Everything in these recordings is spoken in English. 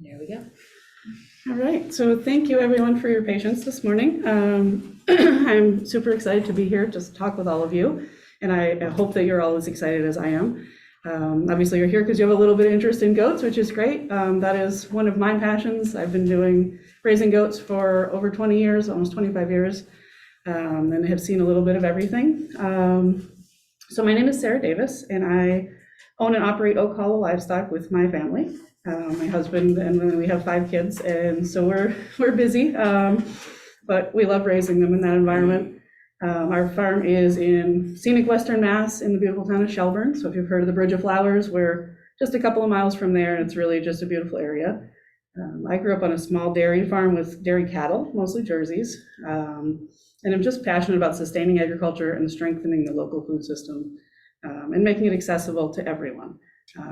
There we go. All right, so thank you everyone for your patience this morning. I'm super excited to be here just to talk with all of you, and I hope that you're all as excited as I am. Obviously you're here because you have a little bit of interest in goats, which is great. That is one of my passions. I've been raising goats for over 20 years, almost 25 years, and have seen a little bit of everything. So my name is Sara Davis, and I own and operate Oak Hollow Livestock with my family. My husband, and then we have 5 kids, and so we're busy, but we love raising them in that environment. Our farm is in scenic Western Mass in the beautiful town of Shelburne. So if you've heard of the Bridge of Flowers, we're just a couple of miles from there, and it's really just a beautiful area. I grew up on a small dairy farm with dairy cattle, mostly Jerseys, and I'm just passionate about sustaining agriculture and strengthening the local food system, and making it accessible to everyone.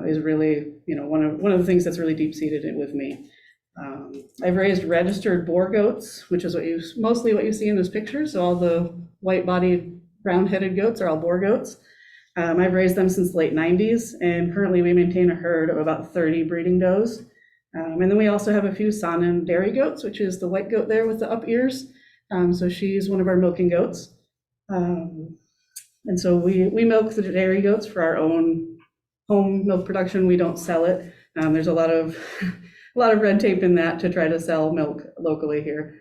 Is really, one of the things that's really deep-seated with me. I've raised registered boar goats, which is mostly what you see in this picture. So all the white-bodied, brown-headed goats are all boar goats. I've raised them since the late 90s, and currently we maintain a herd of about 30 breeding does. And then we also have a few Saanen dairy goats, which is the white goat there with the up ears. So she's one of our milking goats. And so we milk the dairy goats for our own home milk production. We don't sell it. There's a lot of red tape in that to try to sell milk locally here.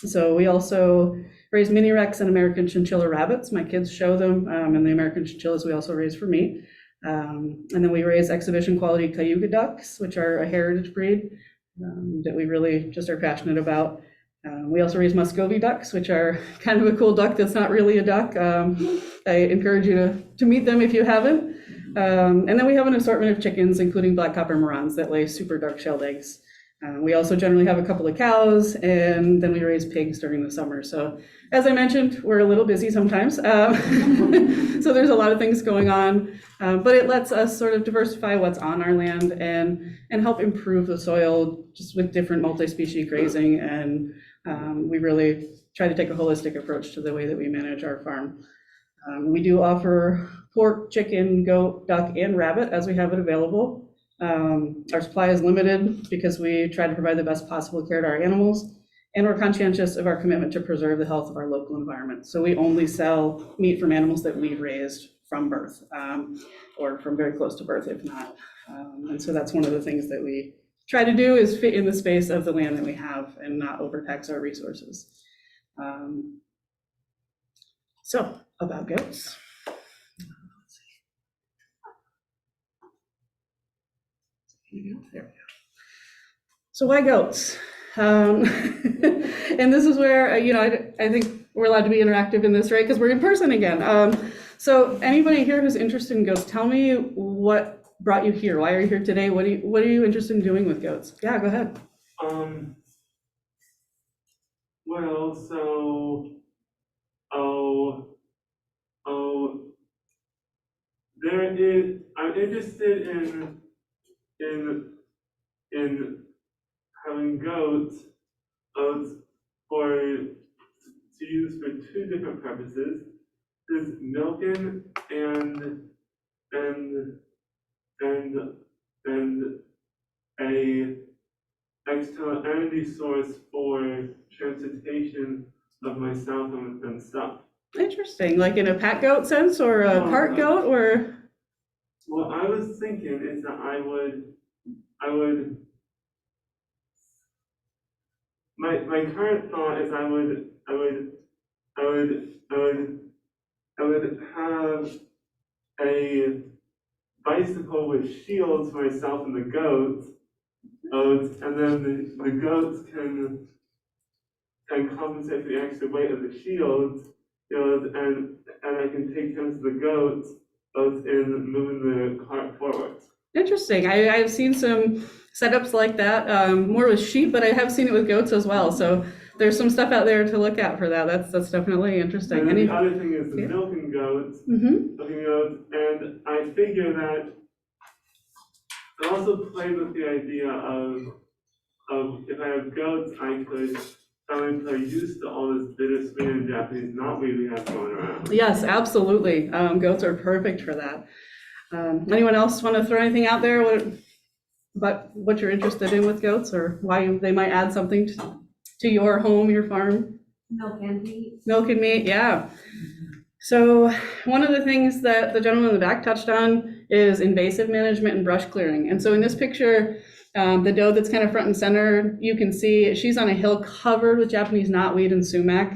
So we also raise mini Rex and American chinchilla rabbits. My kids show them, and the American chinchillas we also raise for meat. And then we raise exhibition quality Cayuga ducks, which are a heritage breed that we really just are passionate about. We also raise Muscovy ducks, which are kind of a cool duck that's not really a duck. I encourage you to meet them if you haven't. And then we have an assortment of chickens, including black copper Morans that lay super dark shelled eggs. We also generally have a couple of cows, and then we raise pigs during the summer. So as I mentioned, we're a little busy sometimes. So there's a lot of things going on, but it lets us sort of diversify what's on our land and help improve the soil just with different multi-species grazing. And we really try to take a holistic approach to the way that we manage our farm. We do offer pork, chicken, goat, duck, and rabbit as we have it available. Our supply is limited because we try to provide the best possible care to our animals, and we're conscientious of our commitment to preserve the health of our local environment. So we only sell meat from animals that we've raised from birth, or from very close to birth, if not. And so that's one of the things that we try to do, is fit in the space of the land that we have and not overtax our resources. So about goats. There we go. So why goats? And this is where, I think we're allowed to be interactive in this, right? Because we're in person again. So anybody here who's interested in goats, tell me what brought you here. Why are you here today? What are you interested in doing with goats? Yeah, go ahead. Well, so, I'm interested in having goats to use for 2 different purposes. There's milking and a external energy source for transportation of myself and stuff. Interesting, like in a pack goat sense, or a cart goat, or? What I was thinking is that I would my current thought is I would have a bicycle with shields for myself and the goats, and then the goats can compensate for the extra weight of the shields, and I can take turns to the goats in moving the cart forward. Interesting. I've seen some setups like that, more with sheep, but I have seen it with goats as well. So there's some stuff out there to look at for that. That's definitely interesting. And then the other thing is the milking goats. Milking goats, and I figure that I also play with the idea of if I have goats, I could finally play used to all this bittersweet and Japanese knotweed we have going around. Yes, absolutely. Goats are perfect for that. Anyone else want to throw anything out there? about what you're interested in with goats or why they might add something to your home, your farm? Milk and meat. Milk and meat, yeah. So one of the things that the gentleman in the back touched on is invasive management and brush clearing. And so in this picture, the doe that's kind of front and center, you can see she's on a hill covered with Japanese knotweed and sumac.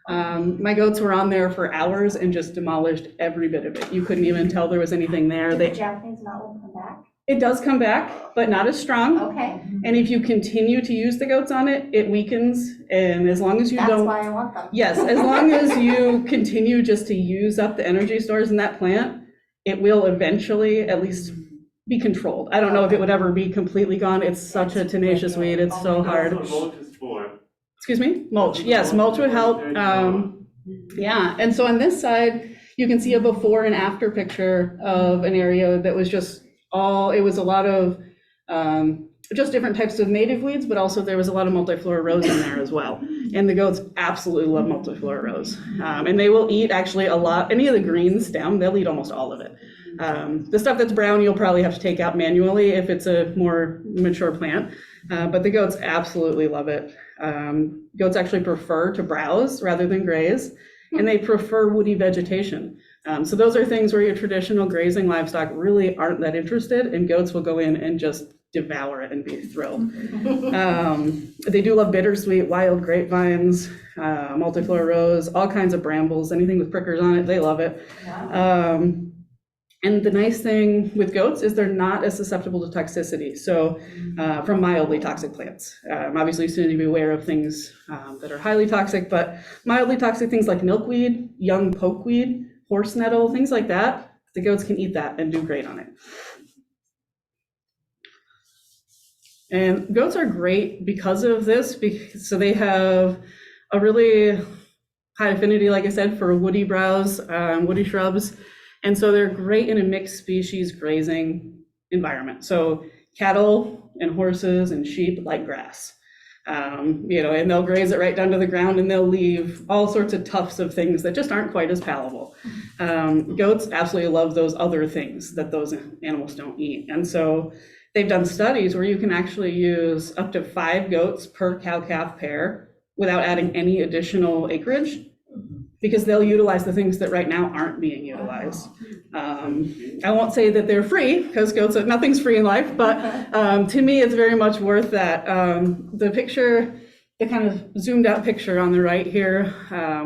My goats were on there for hours and just demolished every bit of it. You couldn't even tell there was anything there. Did the Japanese knotweed come back? It does come back, but not as strong. Okay, And if you continue to use the goats on it, it weakens. And as long as you that's don't, why I want them. yes, as long as you continue just to use up the energy stores in that plant, it will eventually at least be controlled. I don't know if it would ever be completely gone. It's such a tenacious weed. It's so hard. That's what mulch is for. Excuse me? Mulch. Yes, mulch would help. Yeah, and so on this side, you can see a before and after picture of an area that was just it was a lot of just different types of native weeds, but also there was a lot of multiflora rose in there as well. And the goats absolutely love multiflora rose. And they will eat actually a lot, any of the green stem, they'll eat almost all of it. The stuff that's brown, you'll probably have to take out manually if it's a more mature plant. But the goats absolutely love it. Goats actually prefer to browse rather than graze, and they prefer woody vegetation. So those are things where your traditional grazing livestock really aren't that interested, and goats will go in and just devour it and be thrilled. They do love bittersweet, wild grapevines, multiflora rose, all kinds of brambles, anything with prickers on it, they love it. Wow. And the nice thing with goats is they're not as susceptible to toxicity, so from mildly toxic plants. Obviously, you need to be aware of things that are highly toxic, but mildly toxic things like milkweed, young pokeweed, horse nettle, things like that, the goats can eat that and do great on it. And goats are great because of this, so they have a really high affinity, like I said, for woody browse, woody shrubs. And so they're great in a mixed species grazing environment. So cattle and horses and sheep like grass, and they'll graze it right down to the ground, and they'll leave all sorts of tufts of things that just aren't quite as palatable. Goats absolutely love those other things that those animals don't eat. And so they've done studies where you can actually use up to 5 goats per cow-calf pair without adding any additional acreage, because they'll utilize the things that right now aren't being utilized. I won't say that they're free, because goats, nothing's free in life, but to me, it's very much worth that. The picture, the kind of zoomed out picture on the right here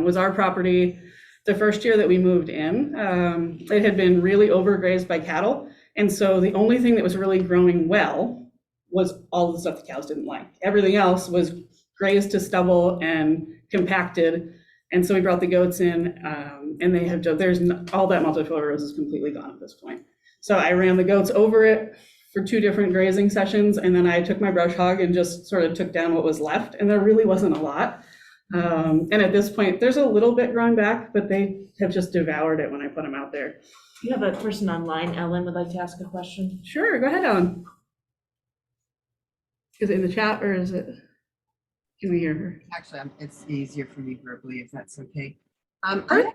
was our property the first year that we moved in. It had been really overgrazed by cattle, and so the only thing that was really growing well was all the stuff the cows didn't like. Everything else was grazed to stubble and compacted. And so we brought the goats in, and they have, all that multiflora rose is completely gone at this point. So I ran the goats over it for 2 different grazing sessions, and then I took my brush hog and just sort of took down what was left, and there really wasn't a lot. And at this point, there's a little bit growing back, but they have just devoured it when I put them out there. You have a person online, Ellen, would like to ask a question. Sure, go ahead, Ellen. Is it in the chat, or is it? Can we hear her? Actually, it's easier for me verbally, if that's okay. I have a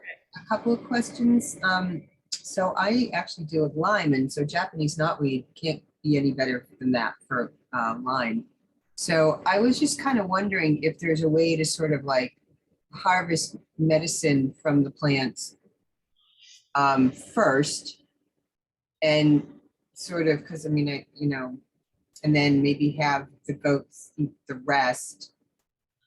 couple of questions. So I actually deal with lime, and so Japanese knotweed can't be any better than that for lime. So I was just kind of wondering if there's a way to sort of like harvest medicine from the plants first, and sort of, because I mean, and then maybe have the goats eat the rest,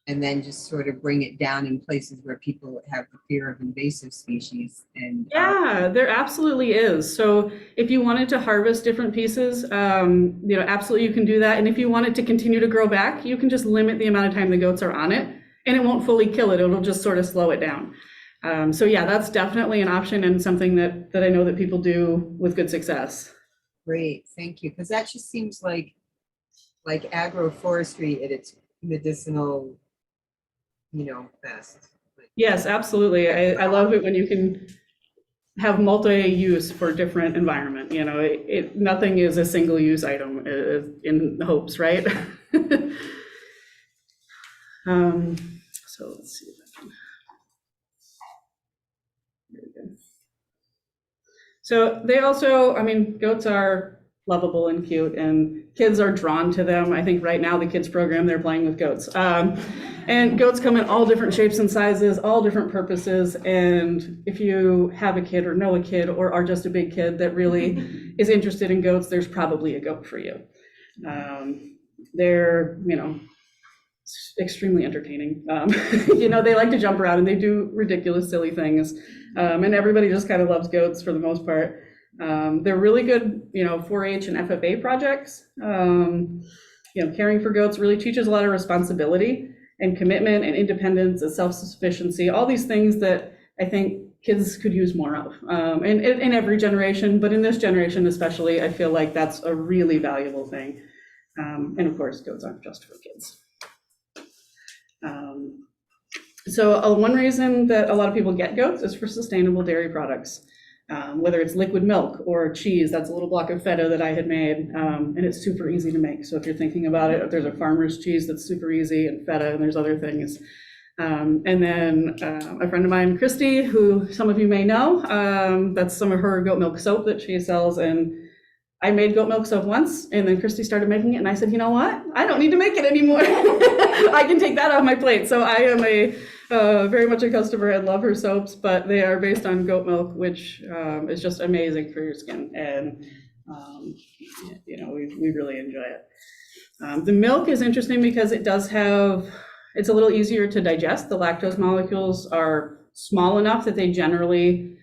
and then just sort of bring it down in places where people have the fear of invasive species. And yeah, there absolutely is. So if you wanted to harvest different pieces, absolutely you can do that. And if you want it to continue to grow back, you can just limit the amount of time the goats are on it, and it won't fully kill it. It'll just sort of slow it down. So yeah, that's definitely an option, and something that I know that people do with good success. Great, thank you. Because that just seems like agroforestry at its medicinal, best. Yes, absolutely. I love it when you can have multi-use for different environment. Nothing is a single use item in hopes, right? So let's see if I can. There we go. So they also, goats are lovable and cute, and kids are drawn to them. I think right now the kids program, they're playing with goats. And goats come in all different shapes and sizes, all different purposes. And if you have a kid or know a kid or are just a big kid that really is interested in goats, there's probably a goat for you. They're, extremely entertaining. They like to jump around and they do ridiculous, silly things. And everybody just kind of loves goats for the most part. They're really good, 4-H and FFA projects. Caring for goats really teaches a lot of responsibility and commitment and independence and self-sufficiency, all these things that I think kids could use more of. And in every generation, but in this generation especially, I feel like that's a really valuable thing. And of course, goats aren't just for kids. So one reason that a lot of people get goats is for sustainable dairy products, whether it's liquid milk or cheese. That's a little block of feta that I had made, and it's super easy to make. So if you're thinking about it, there's a farmer's cheese that's super easy, and feta, and there's other things. And then a friend of mine, Christy, who some of you may know, that's some of her goat milk soap that she sells. And I made goat milk soap once, and then Christy started making it, and I said, you know what? I don't need to make it anymore. I can take that off my plate. So I am very much a customer and love her soaps, but they are based on goat milk, which is just amazing for your skin. And, we really enjoy it. The milk is interesting because it's a little easier to digest. The lactose molecules are small enough that they generally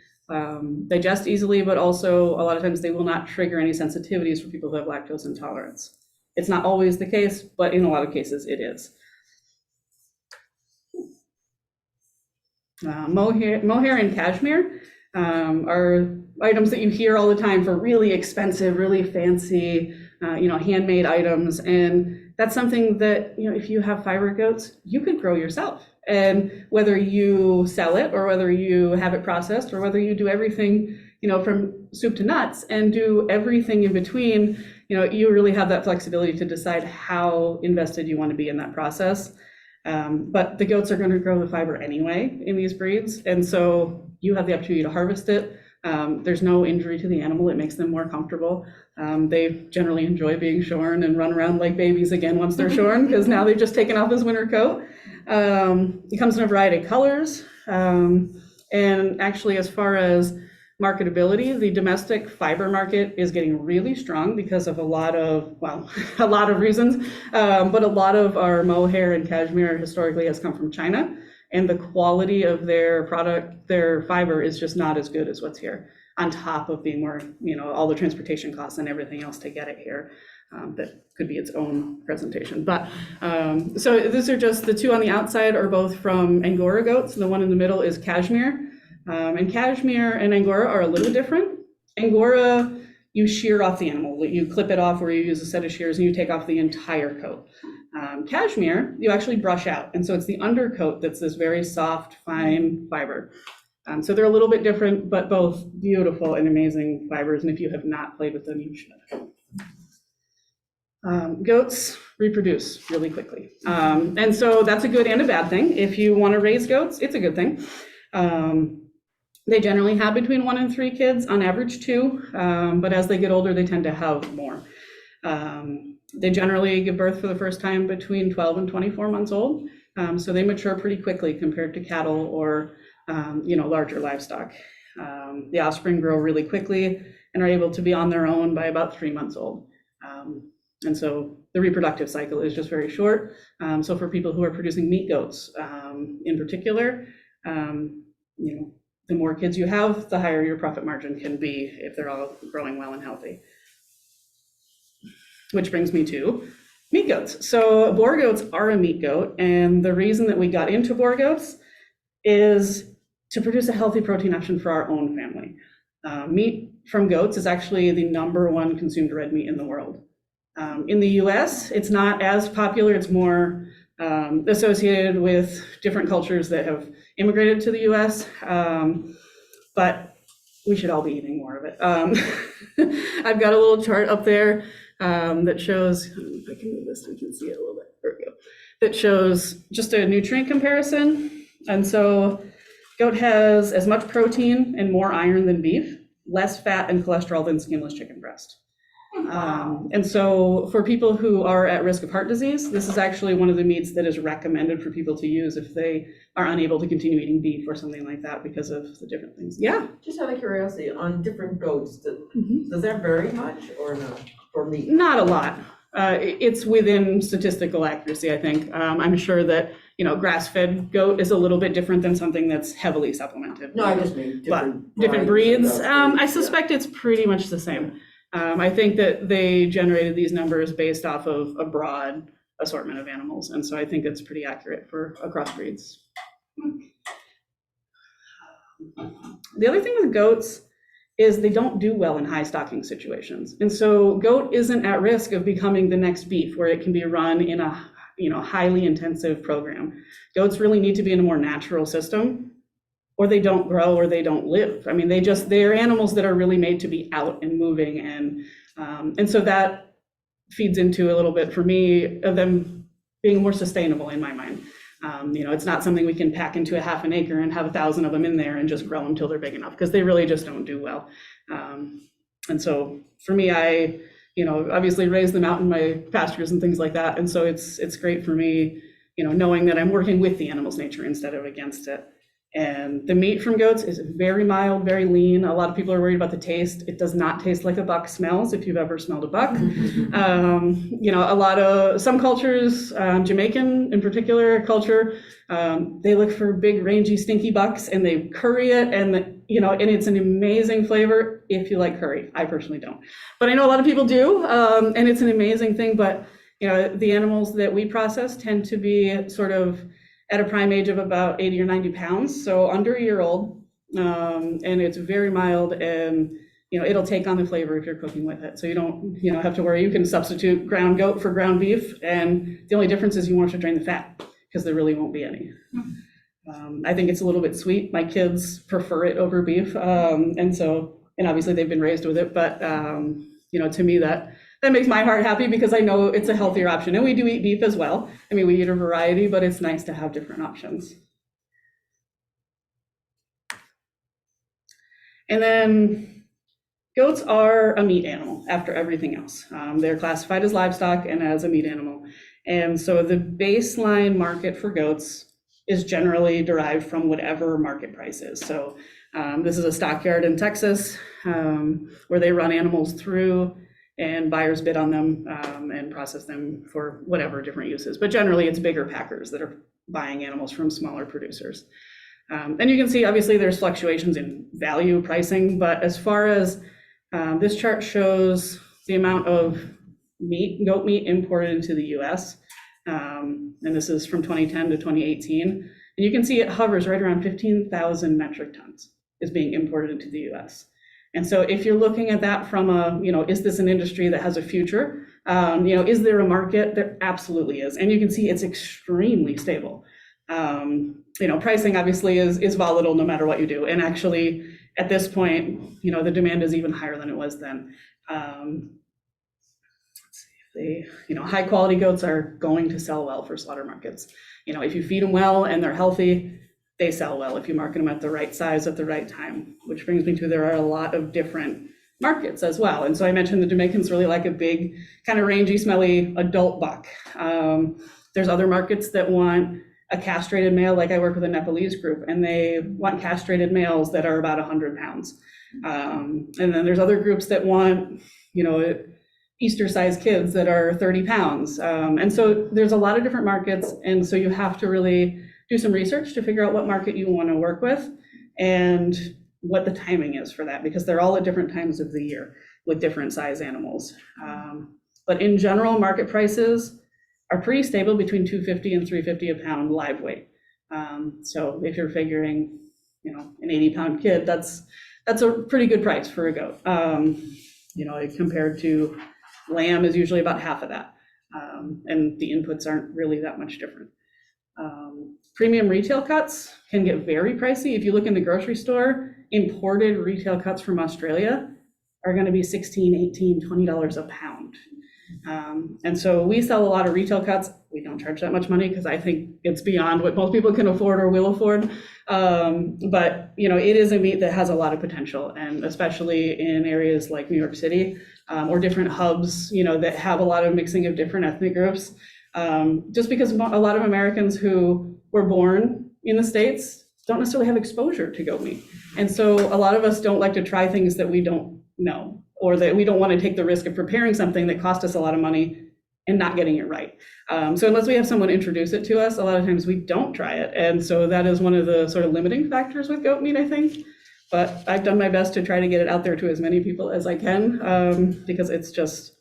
digest easily, but also a lot of times they will not trigger any sensitivities for people who have lactose intolerance. It's not always the case, but in a lot of cases it is. Mohair and cashmere are items that you hear all the time for really expensive, really fancy, handmade items. And that's something that, if you have fiber goats, you could grow yourself. And whether you sell it or whether you have it processed or whether you do everything, from soup to nuts and do everything in between, you really have that flexibility to decide how invested you want to be in that process. But the goats are going to grow the fiber anyway in these breeds. And so you have the opportunity to harvest it. There's no injury to the animal. It makes them more comfortable. They generally enjoy being shorn and run around like babies again once they're shorn, because now they've just taken off this winter coat. It comes in a variety of colors. And actually, as far as marketability, the domestic fiber market is getting really strong because of a lot of reasons. But a lot of our mohair and cashmere historically has come from China. And the quality of their product, their fiber, is just not as good as what's here, on top of being more, all the transportation costs and everything else to get it here. That could be its own presentation. But so these are just the two on the outside are both from Angora goats. And the one in the middle is cashmere. And cashmere and Angora are a little different. Angora, you shear off the animal. You clip it off, or you use a set of shears and you take off the entire coat. Cashmere, you actually brush out. And so it's the undercoat that's this very soft, fine fiber. So they're a little bit different, but both beautiful and amazing fibers. And if you have not played with them, you should. Goats reproduce really quickly. And so that's a good and a bad thing. If you want to raise goats, it's a good thing. They generally have between 1 and 3 kids, on average 2. But as they get older, they tend to have more. They generally give birth for the first time between 12 and 24 months old. So they mature pretty quickly compared to cattle or, larger livestock. The offspring grow really quickly and are able to be on their own by about 3 months old. And so the reproductive cycle is just very short. So for people who are producing meat goats in particular, the more kids you have, the higher your profit margin can be if they're all growing well and healthy. Which brings me to meat goats. So boar goats are a meat goat, and the reason that we got into boar goats is to produce a healthy protein option for our own family. Meat from goats is actually the #1 consumed red meat in the world. In the US, it's not as popular. It's more associated with different cultures that have immigrated to the US, but we should all be eating more of it. I've got a little chart up there that shows, if I can move this so you can see it a little bit, there we go, that shows just a nutrient comparison. And so goat has as much protein and more iron than beef, less fat and cholesterol than skinless chicken breast. And so for people who are at risk of heart disease, this is actually one of the meats that is recommended for people to use if they are unable to continue eating beef or something like that because of the different things. Yeah. Just out of curiosity, on different goats, does that vary much or no, for meat? Not a lot. It's within statistical accuracy, I think. I'm sure that, grass-fed goat is a little bit different than something that's heavily supplemented. No, I just mean Different breeds. I Yeah. suspect it's pretty much the same. I think that they generated these numbers based off of a broad assortment of animals, and so I think it's pretty accurate for across breeds. The other thing with goats is they don't do well in high stocking situations, and so goat isn't at risk of becoming the next beef, where it can be run in a highly intensive program. Goats really need to be in a more natural system, or they don't grow or they don't live. I mean, they're animals that are really made to be out and moving. And so that feeds into a little bit for me of them being more sustainable in my mind. It's not something we can pack into a half an acre and have 1,000 of them in there and just grow them till they're big enough, because they really just don't do well. And so for me, I, obviously raise them out in my pastures and things like that. And so it's great for me, knowing that I'm working with the animal's nature instead of against it. And the meat from goats is very mild, very lean. A lot of people are worried about the taste. It does not taste like a buck smells, if you've ever smelled a buck. Some cultures, Jamaican in particular culture, they look for big, rangy, stinky bucks and they curry it, and it's an amazing flavor if you like curry. I personally don't, but I know a lot of people do, and it's an amazing thing. But the animals that we process tend to be sort of at a prime age of about 80 or 90 pounds, so under a year old, and it's very mild, and it'll take on the flavor if you're cooking with it. So you don't have to worry. You can substitute ground goat for ground beef, and the only difference is you won't have to drain the fat, because there really won't be any. I think it's a little bit sweet. My kids prefer it over beef, and obviously they've been raised with it, but to me that makes my heart happy, because I know it's a healthier option. And we do eat beef as well. I mean, we eat a variety, but it's nice to have different options. And then goats are a meat animal after everything else. They're classified as livestock and as a meat animal. And so the baseline market for goats is generally derived from whatever market price is. So this is a stockyard in Texas, where they run animals through and buyers bid on them and process them for whatever different uses. But generally, it's bigger packers that are buying animals from smaller producers. And you can see, obviously, there's fluctuations in value pricing, but as far as this chart shows the amount of goat meat imported into the US, and this is from 2010 to 2018, and you can see it hovers right around 15,000 metric tons is being imported into the US. And so if you're looking at that from is this an industry that has a future? Is there a market? There absolutely is. And you can see it's extremely stable. Pricing obviously is volatile no matter what you do. And actually at this point, the demand is even higher than it was then. High quality goats are going to sell well for slaughter markets. If you feed them well and they're healthy, they sell well if you market them at the right size at the right time, which brings me to there are a lot of different markets as well. And so I mentioned the Jamaicans really like a big, kind of rangy, smelly adult buck. There's other markets that want a castrated male, like I work with a Nepalese group, and they want castrated males that are about 100 pounds. And then there's other groups that want, Easter-sized kids that are 30 pounds. And so there's a lot of different markets, and so you have to really do some research to figure out what market you want to work with and what the timing is for that, because they're all at different times of the year with different size animals. But in general, market prices are pretty stable between $250 and $350 a pound live weight. So if you're figuring, an 80-pound kid, that's a pretty good price for a goat. Compared to lamb is usually about half of that. And the inputs aren't really that much different. Premium retail cuts can get very pricey. If you look in the grocery store, imported retail cuts from Australia are going to be $16, $18, $20 a pound. And so we sell a lot of retail cuts. We don't charge that much money because I think it's beyond what most people can afford or will afford. But, you know, it is a meat that has a lot of potential, and especially in areas like New York City, or different hubs, you know, that have a lot of mixing of different ethnic groups. Just because a lot of Americans who were born in the States don't necessarily have exposure to goat meat. And so a lot of us don't like to try things that we don't know, or that we don't want to take the risk of preparing something that cost us a lot of money and not getting it right. So unless we have someone introduce it to us, a lot of times we don't try it. And so that is one of the sort of limiting factors with goat meat, I think. But I've done my best to try to get it out there to as many people as I can, because it's just,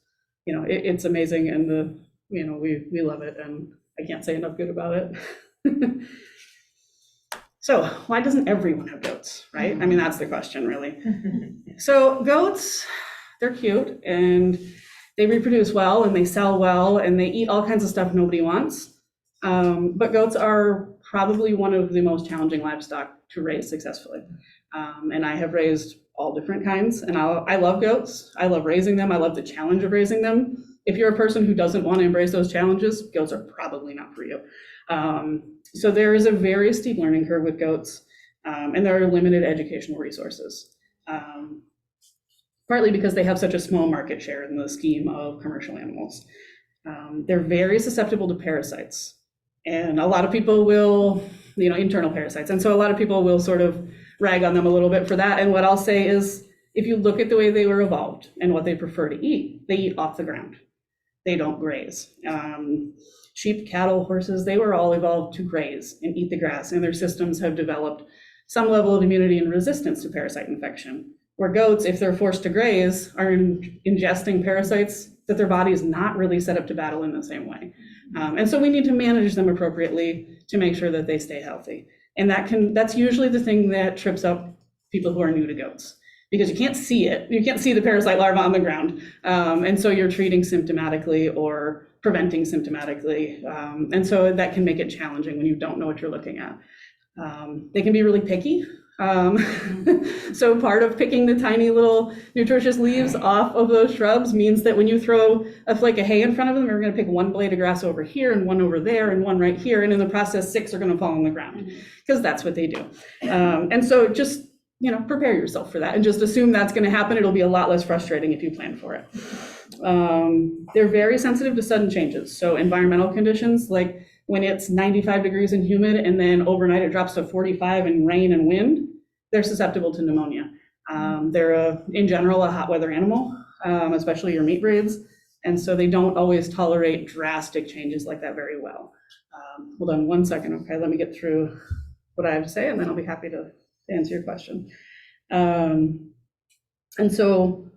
you know, it's amazing, and you know, we love it, and I can't say enough good about it. So why doesn't everyone have goats, right? I mean, that's the question, really. So goats, they're cute, and they reproduce well, and they sell well, and they eat all kinds of stuff nobody wants. But goats are probably one of the most challenging livestock to raise successfully. And I have raised all different kinds, and I love goats. I love raising them. I love the challenge of raising them. If you're a person who doesn't want to embrace those challenges, goats are probably not for you. So there is a very steep learning curve with goats, and there are limited educational resources, partly because they have such a small market share in the scheme of commercial animals. They're very susceptible to parasites, and a lot of people will, you know, internal parasites. And so a lot of people will sort of rag on them a little bit for that. And what I'll say is, if you look at the way they were evolved and what they prefer to eat, they eat off the ground. They don't graze. Sheep, cattle, horses, they were all evolved to graze and eat the grass, and their systems have developed some level of immunity and resistance to parasite infection. Where goats, if they're forced to graze, are ingesting parasites that their body is not really set up to battle in the same way. And so we need to manage them appropriately to make sure that they stay healthy. And that's usually the thing that trips up people who are new to goats, because you can't see it. You can't see the parasite larva on the ground. And so you're treating symptomatically or preventing symptomatically. And so that can make it challenging when you don't know what you're looking at. They can be really picky. So part of picking the tiny little nutritious leaves off of those shrubs means that when you throw a flake of hay in front of them, they're going to pick one blade of grass over here and one over there and one right here. And in the process, 6 are going to fall on the ground, because that's what they do. And so just, you know, prepare yourself for that and just assume that's going to happen. It'll be a lot less frustrating if you plan for it. They're very sensitive to sudden changes. So environmental conditions, like when it's 95 degrees and humid and then overnight it drops to 45 and rain and wind, they're susceptible to pneumonia. They're, in general, a hot weather animal, especially your meat breeds. And so they don't always tolerate drastic changes like that very well. Hold on one second, okay? Let me get through what I have to say, and then I'll be happy to answer your question. And so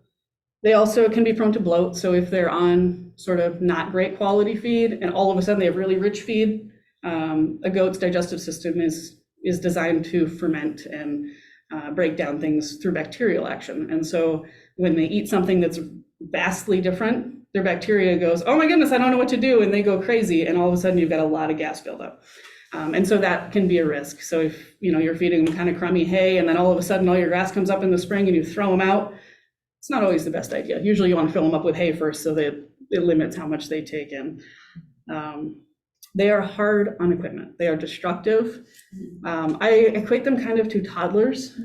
they also can be prone to bloat. So if they're on sort of not great quality feed and all of a sudden they have really rich feed, a goat's digestive system is designed to ferment and break down things through bacterial action. And so when they eat something that's vastly different, their bacteria goes, oh my goodness, I don't know what to do. And they go crazy. And all of a sudden you've got a lot of gas buildup. And so that can be a risk. So if, you know, you're feeding them kind of crummy hay and then all of a sudden all your grass comes up in the spring and you throw them out, it's not always the best idea. Usually you want to fill them up with hay first so that it limits how much they take in. They are hard on equipment. They are destructive. I equate them kind of to toddlers,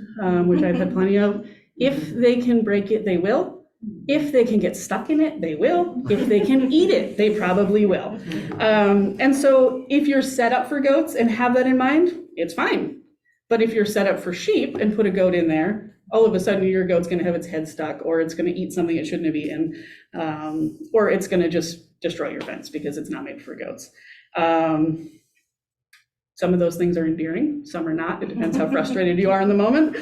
which I've had plenty of. If they can break it, they will. If they can get stuck in it, they will. If they can eat it, they probably will. And so if you're set up for goats and have that in mind, it's fine. But if you're set up for sheep and put a goat in there, all of a sudden your goat's going to have its head stuck, or it's going to eat something it shouldn't have eaten, or it's going to just destroy your fence because it's not made for goats. Some of those things are endearing, some are not. It depends how frustrated you are in the moment.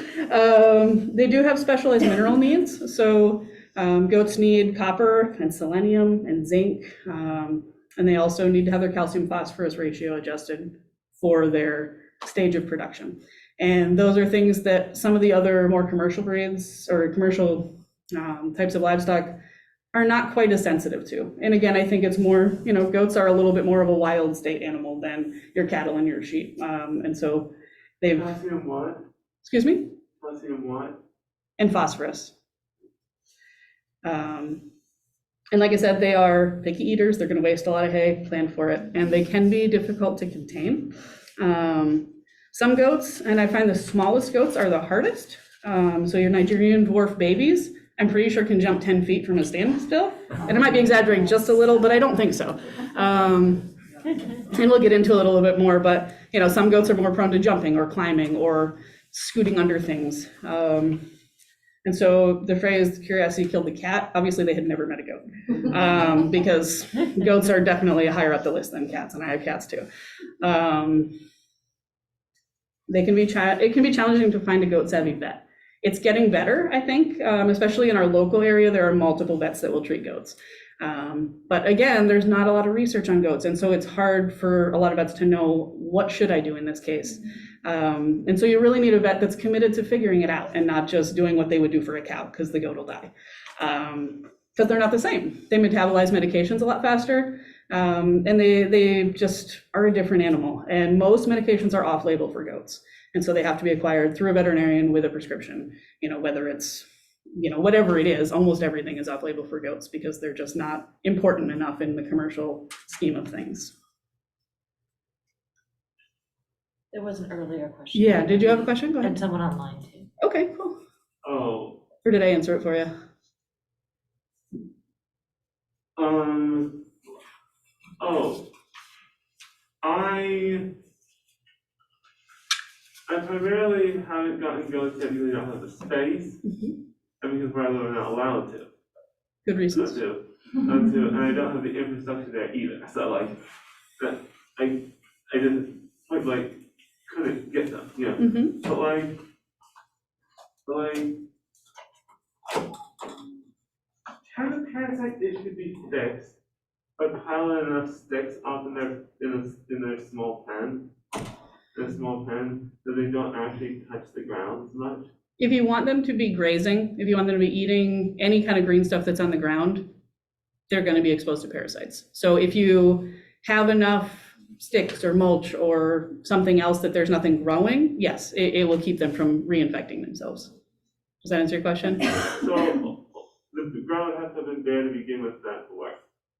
They do have specialized mineral needs. So goats need copper and selenium and zinc, and they also need to have their calcium phosphorus ratio adjusted for their stage of production. And those are things that some of the other more commercial breeds or commercial types of livestock are not quite as sensitive to. And again, I think it's more, you know, goats are a little bit more of a wild state animal than your cattle and your sheep. And so they've, Calcium what? excuse me? Calcium what? And phosphorus. And like I said, they are picky eaters. They're going to waste a lot of hay, plan for it, and they can be difficult to contain. Some goats, and I find the smallest goats are the hardest. So your Nigerian dwarf babies, I'm pretty sure can jump 10 feet from a standstill. And I might be exaggerating just a little, but I don't think so. And we'll get into it a little bit more, but you know, some goats are more prone to jumping or climbing or scooting under things. And so the phrase curiosity killed the cat, obviously they had never met a goat, because goats are definitely higher up the list than cats, and I have cats too. It can be challenging to find a goat savvy vet. It's getting better, I think, especially in our local area. There are multiple vets that will treat goats. But again, there's not a lot of research on goats. And so it's hard for a lot of vets to know, what should I do in this case? And so you really need a vet that's committed to figuring it out and not just doing what they would do for a cow, because the goat will die. Because they're not the same. They metabolize medications a lot faster. And they just are a different animal. And most medications are off-label for goats. And so they have to be acquired through a veterinarian with a prescription, you know, whether it's, you know, whatever it is. Almost everything is off-label for goats because they're just not important enough in the commercial scheme of things. There was an earlier question. Yeah, did you have a question? Go And ahead. someone online too. Okay, cool. Oh, Or did I answer it for you? I primarily haven't gotten goats yet because I don't have the space, and because we're not allowed to. Good reasons. And I don't have the infrastructure there either. So like, that I just like couldn't get them, you know. Mm-hmm. But can the parasite issue be fixed by piling enough sticks up in their small pen? So they don't actually touch the ground as much. If you want them to be grazing, if you want them to be eating any kind of green stuff that's on the ground, they're going to be exposed to parasites. So if you have enough sticks or mulch or something else that there's nothing growing, yes, it will keep them from reinfecting themselves. Does that answer your question? So the ground has to have been there to begin with that to work.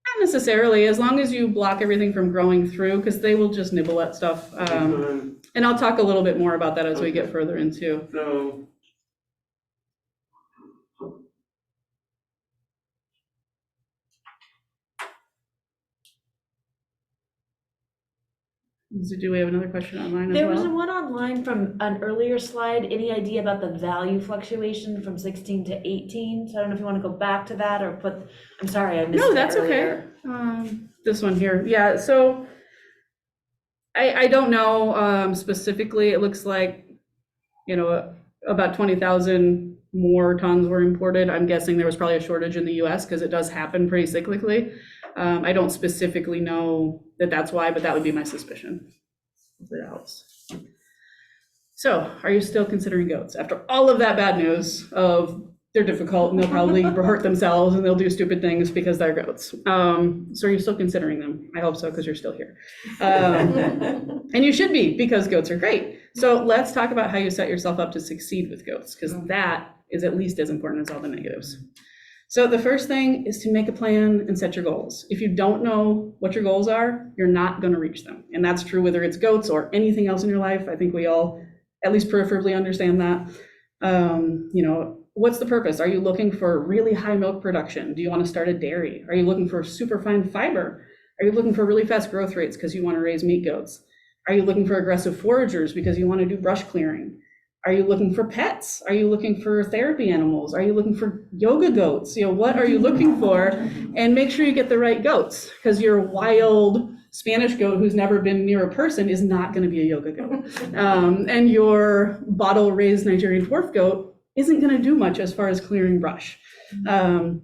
Not necessarily, as long as you block everything from growing through, because they will just nibble at stuff. And I'll talk a little bit more about that as we get further into. So Do we have another question online as There was well? one online from an earlier slide. Any idea about the value fluctuation from 16 to 18? So I don't know if you want to go back to that or put, I'm sorry, I missed it No, that's earlier. okay. This one here, yeah, so I don't know specifically. It looks like, you know, about 20,000 more tons were imported. I'm guessing there was probably a shortage in the US because it does happen pretty cyclically. I don't specifically know that that's why, but that would be my suspicion. If it helps. So, are you still considering goats after all of that bad news of they're difficult and they'll probably hurt themselves and they'll do stupid things because they're goats? So are you still considering them? I hope so, because you're still here. And you should be, because goats are great. So let's talk about how you set yourself up to succeed with goats, because that is at least as important as all the negatives. So the first thing is to make a plan and set your goals. If you don't know what your goals are, you're not going to reach them. And that's true whether it's goats or anything else in your life. I think we all, at least peripherally, understand that. You know, what's the purpose? Are you looking for really high milk production? Do you want to start a dairy? Are you looking for super fine fiber? Are you looking for really fast growth rates because you want to raise meat goats? Are you looking for aggressive foragers because you want to do brush clearing? Are you looking for pets? Are you looking for therapy animals? Are you looking for yoga goats? You know, what are you looking for? And make sure you get the right goats, because your wild Spanish goat who's never been near a person is not going to be a yoga goat. And your bottle raised Nigerian dwarf goat isn't going to do much as far as clearing brush. And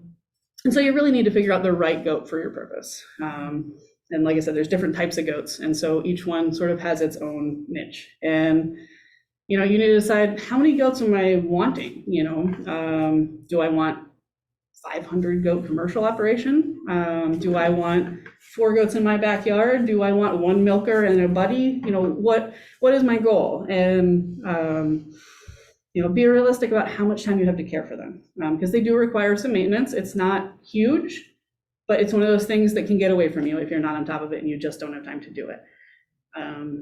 so you really need to figure out the right goat for your purpose. And like I said, there's different types of goats. And so each one sort of has its own niche. And you know, you need to decide, how many goats am I wanting? You know, do I want 500 goat commercial operation? Do I want 4 goats in my backyard? Do I want 1 milker and a buddy? You know, what is my goal? And, you know, be realistic about how much time you have to care for them, because they do require some maintenance. It's not huge, but it's one of those things that can get away from you if you're not on top of it and you just don't have time to do it.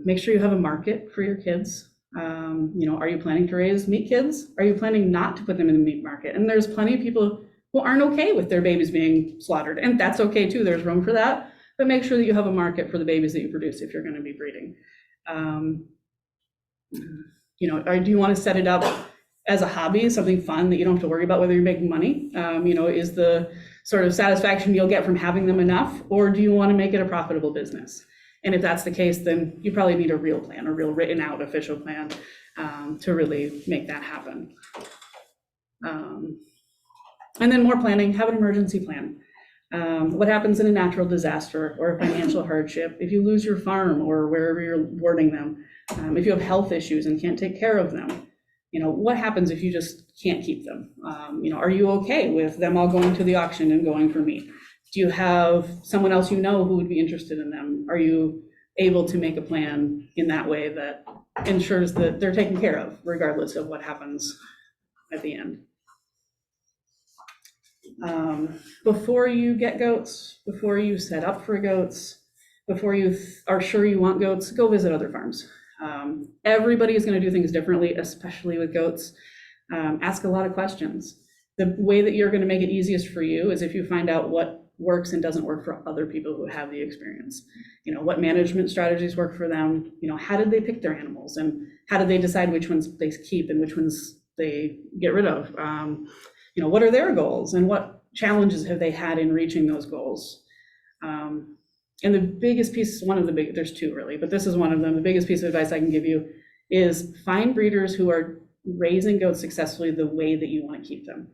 Make sure you have a market for your kids. Are you planning to raise meat kids? Are you planning not to put them in the meat market? And there's plenty of people who aren't okay with their babies being slaughtered, and that's okay too. There's room for that, but make sure that you have a market for the babies that you produce if you're going to be breeding. Or do you want to set it up as a hobby, something fun that you don't have to worry about whether you're making money? Is the sort of satisfaction you'll get from having them enough, or do you want to make it a profitable business? And if that's the case, then you probably need a real plan, a real written out official plan to really make that happen. And then more planning, have an emergency plan. What happens in a natural disaster or a financial hardship, if you lose your farm or wherever you're boarding them, if you have health issues and can't take care of them, what happens if you just can't keep them? Are you okay with them all going to the auction and going for meat? Do you have someone else who would be interested in them? Are you able to make a plan in that way that ensures that they're taken care of, regardless of what happens at the end? Before you get goats, before you set up for goats, before you are sure you want goats, go visit other farms. Everybody is going to do things differently, especially with goats. Ask a lot of questions. The way that you're going to make it easiest for you is if you find out what works and doesn't work for other people who have the experience. What management strategies work for them, how did they pick their animals, and how did they decide which ones they keep and which ones they get rid of? What are their goals and what challenges have they had in reaching those goals? And the biggest piece, there's two really, but this is one of them. The biggest piece of advice I can give you is find breeders who are raising goats successfully the way that you want to keep them.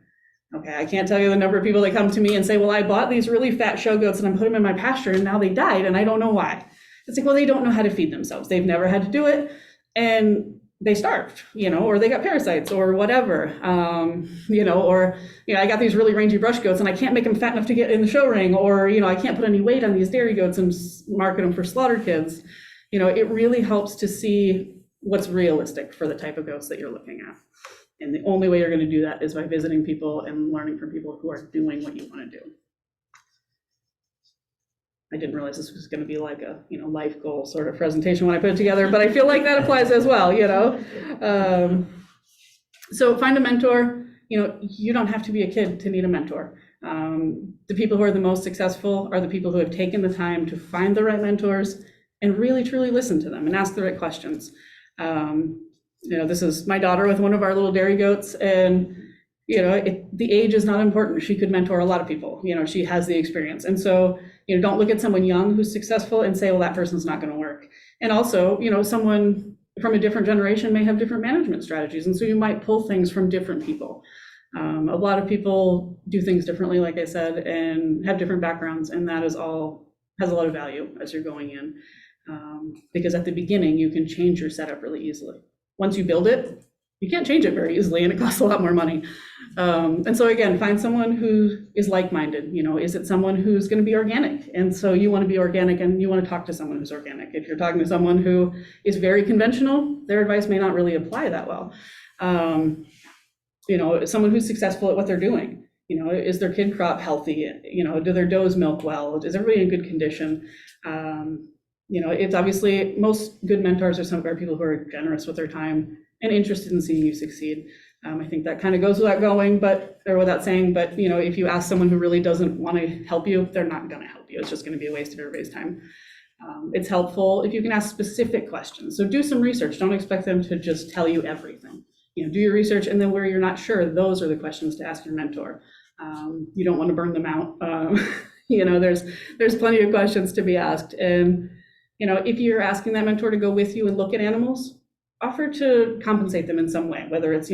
Okay, I can't tell you the number of people that come to me and say, well, I bought these really fat show goats and I put them in my pasture and now they died and I don't know why. It's like, well, they don't know how to feed themselves. They've never had to do it and they starved, or they got parasites or whatever, I got these really rangy brush goats and I can't make them fat enough to get in the show ring, or, I can't put any weight on these dairy goats and market them for slaughter kids. It really helps to see what's realistic for the type of goats that you're looking at. And the only way you're going to do that is by visiting people and learning from people who are doing what you want to do. I didn't realize this was going to be like a, life goal sort of presentation when I put it together, but I feel like that applies as well, So find a mentor. You don't have to be a kid to need a mentor. The people who are the most successful are the people who have taken the time to find the right mentors and really, truly listen to them and ask the right questions. This is my daughter with one of our little dairy goats, and the age is not important. She could mentor a lot of people. She has the experience, and so don't look at someone young who's successful and say, well, that person's not going to work. And also, someone from a different generation may have different management strategies, and so you might pull things from different people. A lot of people do things differently, like I said, and have different backgrounds, and that has a lot of value as you're going in, because at the beginning you can change your setup really easily. Once you build it, you can't change it very easily, and it costs a lot more money. And so again, find someone who is like-minded. Is it someone who's going to be organic? And so you want to be organic and you want to talk to someone who's organic. If you're talking to someone who is very conventional, their advice may not really apply that well. Someone who's successful at what they're doing. Is their kid crop healthy? Do their does milk well? Is everybody in good condition? It's obviously, most good mentors are people who are generous with their time and interested in seeing you succeed. I think that kind of goes without saying, but if you ask someone who really doesn't want to help you, they're not going to help you. It's just going to be a waste of everybody's time. It's helpful if you can ask specific questions. So do some research. Don't expect them to just tell you everything. Do your research, and then where you're not sure, those are the questions to ask your mentor. You don't want to burn them out. There's plenty of questions to be asked. And if you're asking that mentor to go with you and look at animals, offer to compensate them in some way, whether it's,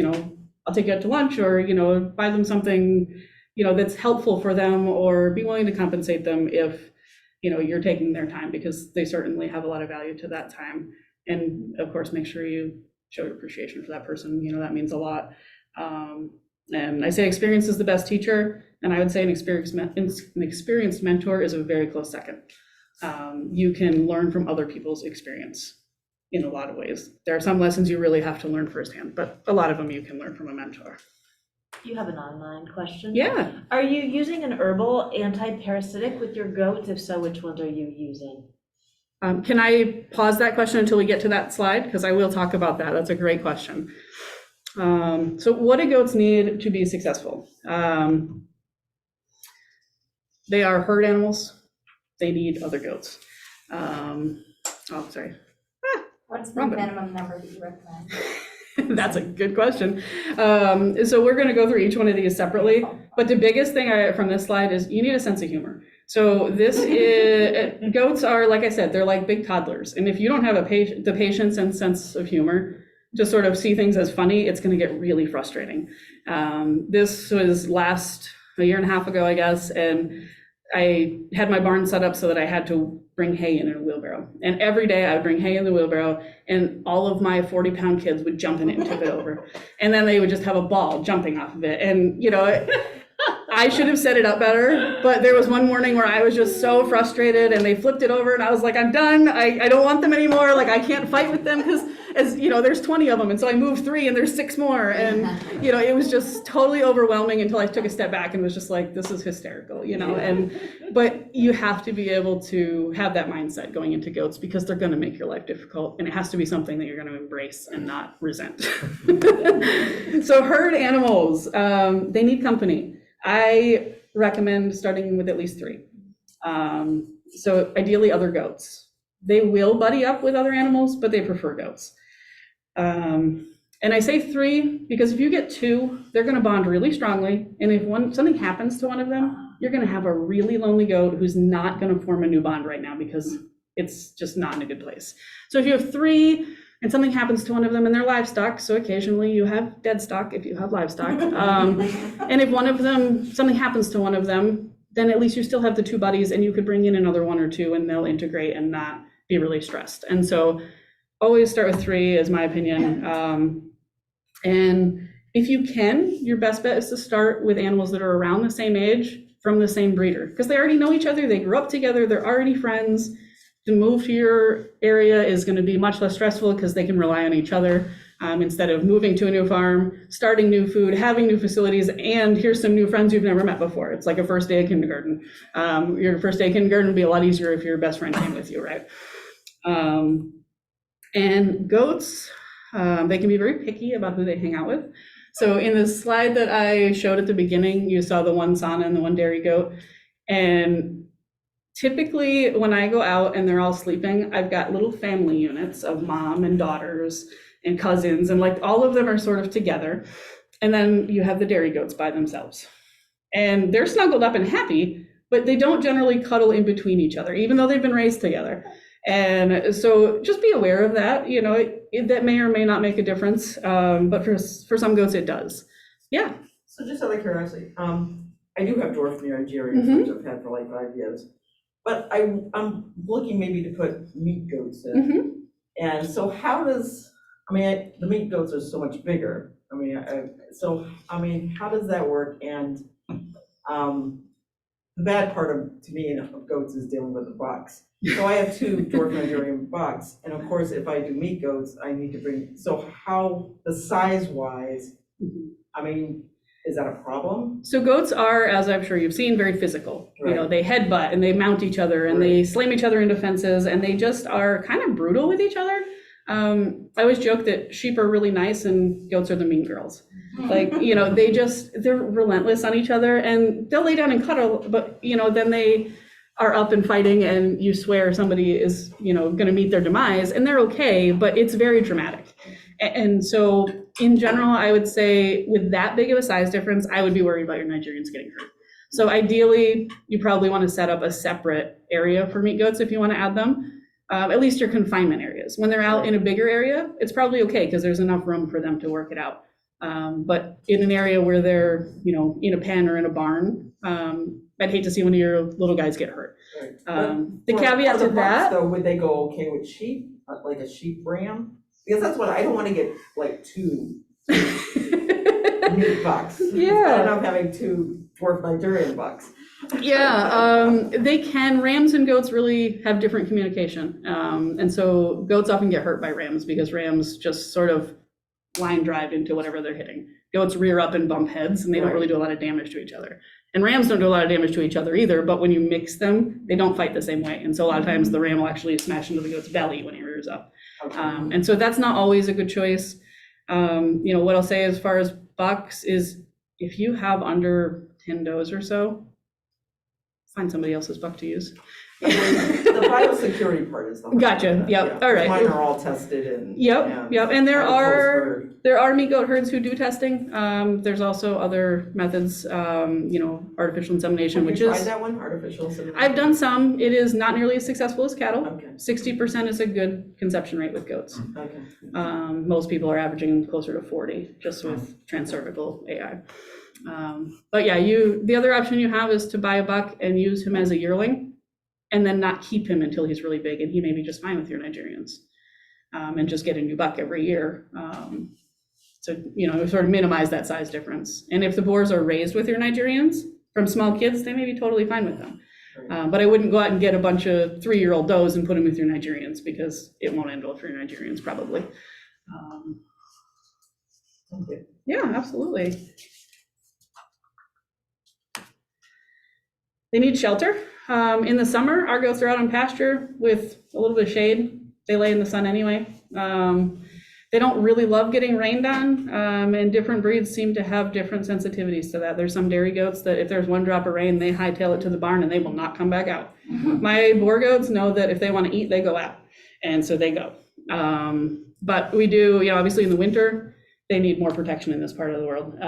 I'll take you out to lunch, or, buy them something, that's helpful for them, or be willing to compensate them if, you're taking their time, because they certainly have a lot of value to that time. And of course, make sure you show your appreciation for that person. That means a lot. And I say experience is the best teacher, and I would say an experienced mentor is a very close second. You can learn from other people's experience in a lot of ways. There are some lessons you really have to learn firsthand, but a lot of them you can learn from a mentor. You have an online question. Yeah. Are you using an herbal anti-parasitic with your goats? If so, which ones are you using? Can I pause that question until we get to that slide? Because I will talk about that. That's a great question. So what do goats need to be successful? They are herd animals. They need other goats. Sorry. What's the Wrong button. minimum number that you recommend? That's a good question. So we're going to go through each one of these separately. But the biggest thing from this slide is you need a sense of humor. So this is, goats are, like I said, they're like big toddlers. And if you don't have the patience and sense of humor to sort of see things as funny, it's going to get really frustrating. This was a year and a half ago, I guess, and I had my barn set up so that I had to bring hay in a wheelbarrow. And every day I would bring hay in the wheelbarrow, and all of my 40-pound kids would jump in it and tip it over. And then they would just have a ball jumping off of it. And, you know, I should have set it up better, but there was one morning where I was just so frustrated and they flipped it over and I was like, I'm done. I don't want them anymore. Like, I can't fight with them because, as you know, there's 20 of them. And so I moved 3 and there's 6 more. And, you know, it was just totally overwhelming until I took a step back and was just like, this is hysterical, you know. But you have to be able to have that mindset going into goats because they're going to make your life difficult. And it has to be something that you're going to embrace and not resent. So herd animals, they need company. I recommend starting with at least 3. So ideally other goats. They will buddy up with other animals, but they prefer goats. And I say 3 because if you get 2, they're going to bond really strongly. And if something happens to one of them, you're going to have a really lonely goat who's not going to form a new bond right now because it's just not in a good place. So if you have 3, and something happens to one of them and they're livestock, so occasionally you have dead stock if you have livestock. And if something happens to one of them, then at least you still have the 2 buddies and you could bring in another 1 or 2 and they'll integrate and not be really stressed. And so always start with 3 is my opinion. And if you can, your best bet is to start with animals that are around the same age from the same breeder because they already know each other, they grew up together, they're already friends. To move to your area is going to be much less stressful because they can rely on each other instead of moving to a new farm, starting new food, having new facilities, and here's some new friends you've never met before. It's like a first day of kindergarten. Your first day of kindergarten would be a lot easier if your best friend came with you, right? And goats, they can be very picky about who they hang out with. So in the slide that I showed at the beginning, you saw the 1 Sana and the 1 dairy goat. And typically, when I go out and they're all sleeping, I've got little family units of mom and daughters and cousins, and like all of them are sort of together. And then you have the dairy goats by themselves. And they're snuggled up and happy, but they don't generally cuddle in between each other, even though they've been raised together. And so just be aware of that. You know, that may or may not make a difference, but for some goats it does. Yeah. So just out of curiosity, I do have dwarf Nigerians, which I've had for like 5 years. But I'm looking maybe to put meat goats in. And so how does, the meat goats are so much bigger. How does that work? And the bad part to me of goats is dealing with the bucks. So I have 2 dwarf Nigerian bucks. And of course, if I do meat goats, I need to bring, so how, the size wise, is that a problem? So goats are, as I'm sure you've seen, very physical. Right. You know, they headbutt and they mount each other and they slam each other into fences and they just are kind of brutal with each other. I always joke that sheep are really nice and goats are the mean girls. Like, you know, they're relentless on each other and they'll lay down and cuddle, but, you know, then they are up and fighting and you swear somebody is, you know, going to meet their demise and they're okay, but it's very dramatic. And so in general, I would say with that big of a size difference, I would be worried about your Nigerians getting hurt. So ideally, you probably want to set up a separate area for meat goats if you want to add them, at least your confinement areas. When they're out in a bigger area, it's probably okay because there's enough room for them to work it out. But in an area where they're, you know, in a pen or in a barn, I'd hate to see one of your little guys get hurt. Right. The caveat to that, though, would they go okay with sheep, like a sheep ram? Because that's what I don't want to get like 2 meat bucks. Yeah. It's bad enough having 2 dwarf Nigerian bucks. Yeah, they can. Rams and goats really have different communication. And so goats often get hurt by rams because rams just sort of line drive into whatever they're hitting. Goats rear up and bump heads, and they don't really do a lot of damage to each other. And rams don't do a lot of damage to each other either, but when you mix them, they don't fight the same way. And so a lot of times the ram will actually smash into the goat's belly when he rears up. Okay. And so that's not always a good choice. What I'll say as far as bucks is if you have under 10 does or so, find somebody else's buck to use. The biosecurity part is the hard Gotcha. part, Yep. yeah. All right. Mine are all tested and. Yep. And there close are herd. meat goat herds who do testing. There's also other methods, artificial insemination, Have which you is, tried that one, artificial insemination? I've done some. It is not nearly as successful as cattle. Okay, 60% is a good conception rate with goats. okay. Most people are averaging closer to 40 just with transcervical AI. But yeah, the other option you have is to buy a buck and use him as a yearling and then not keep him until he's really big, and he may be just fine with your Nigerians. And just get a new buck every year. So, sort of minimize that size difference. And if the boars are raised with your Nigerians from small kids, they may be totally fine with them. But I wouldn't go out and get a bunch of 3-year-old does and put them with your Nigerians because it won't end well for your Nigerians probably. Okay. Yeah, absolutely. They need shelter. In the summer, our goats are out on pasture with a little bit of shade. They lay in the sun anyway. They don't really love getting rained on, and different breeds seem to have different sensitivities to that. There's some dairy goats that if there's one drop of rain, they hightail it to the barn and they will not come back out. My boar goats know that if they want to eat, they go out, and so they go. But we do, obviously in the winter, they need more protection in this part of the world.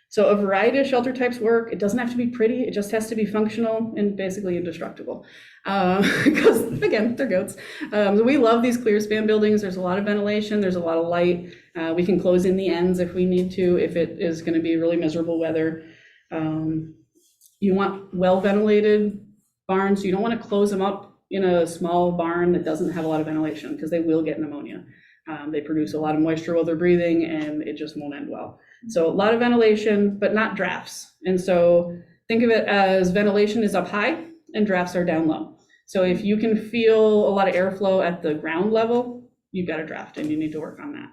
So a variety of shelter types work. It doesn't have to be pretty. It just has to be functional and basically indestructible. Because again, they're goats. We love these clear span buildings. There's a lot of ventilation. There's a lot of light. We can close in the ends if we need to, if it is going to be really miserable weather. You want well ventilated barns. You don't want to close them up in a small barn that doesn't have a lot of ventilation because they will get pneumonia. They produce a lot of moisture while they're breathing and it just won't end well. So a lot of ventilation, but not drafts. And so think of it as ventilation is up high and drafts are down low. So if you can feel a lot of airflow at the ground level, you've got a draft and you need to work on that.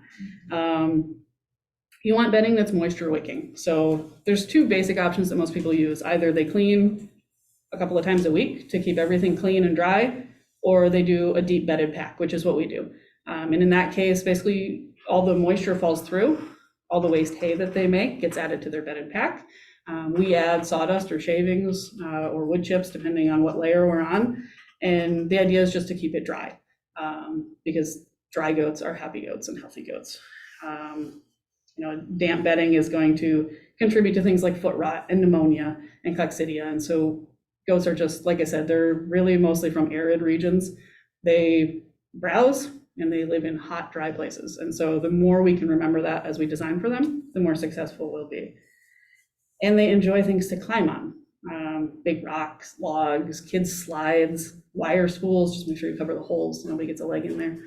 You want bedding that's moisture wicking. So there's 2 basic options that most people use. Either they clean a couple of times a week to keep everything clean and dry, or they do a deep bedded pack, which is what we do. And in that case, basically all the moisture falls through. All the waste hay that they make gets added to their bedded pack. We add sawdust or shavings or wood chips, depending on what layer we're on. And the idea is just to keep it dry because dry goats are happy goats and healthy goats. Damp bedding is going to contribute to things like foot rot and pneumonia and coccidia. And so goats are just, like I said, they're really mostly from arid regions. They browse and they live in hot, dry places. And so the more we can remember that as we design for them, the more successful we'll be. And they enjoy things to climb on, big rocks, logs, kids' slides, wire spools, just make sure you cover the holes so nobody gets a leg in there.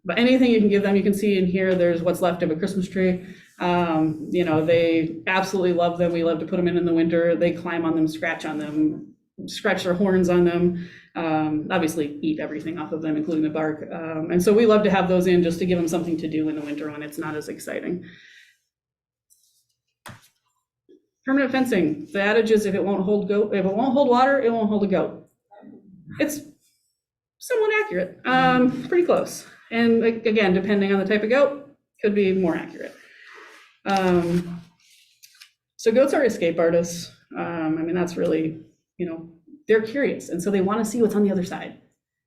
But anything you can give them, you can see in here, there's what's left of a Christmas tree. They absolutely love them. We love to put them in the winter. They climb on them, scratch on them, scratch their horns on them, obviously eat everything off of them, including the bark. And so we love to have those in just to give them something to do in the winter when it's not as exciting. Permanent fencing. The adage is if it won't hold water, it won't hold a goat. It's somewhat accurate, pretty close. And again, depending on the type of goat, could be more accurate. So goats are escape artists. That's really, they're curious. And so they want to see what's on the other side.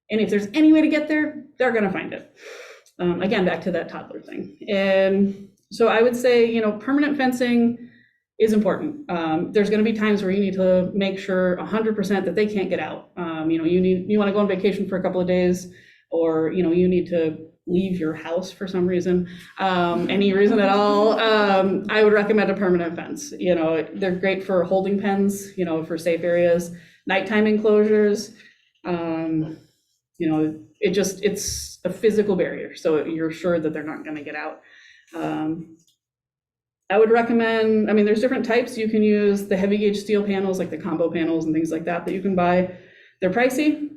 And if there's any way to get there, they're going to find it. Again, back to that toddler thing. And so I would say, permanent fencing is important. There's going to be times where you need to make sure 100% that they can't get out. You want to go on vacation for a couple of days, or you need to leave your house for some reason, any reason at all. I would recommend a permanent fence. They're great for holding pens, for safe areas, nighttime enclosures. It's a physical barrier, so you're sure that they're not going to get out. I would recommend, there's different types. You can use the heavy gauge steel panels, like the combo panels and things like that you can buy. They're pricey.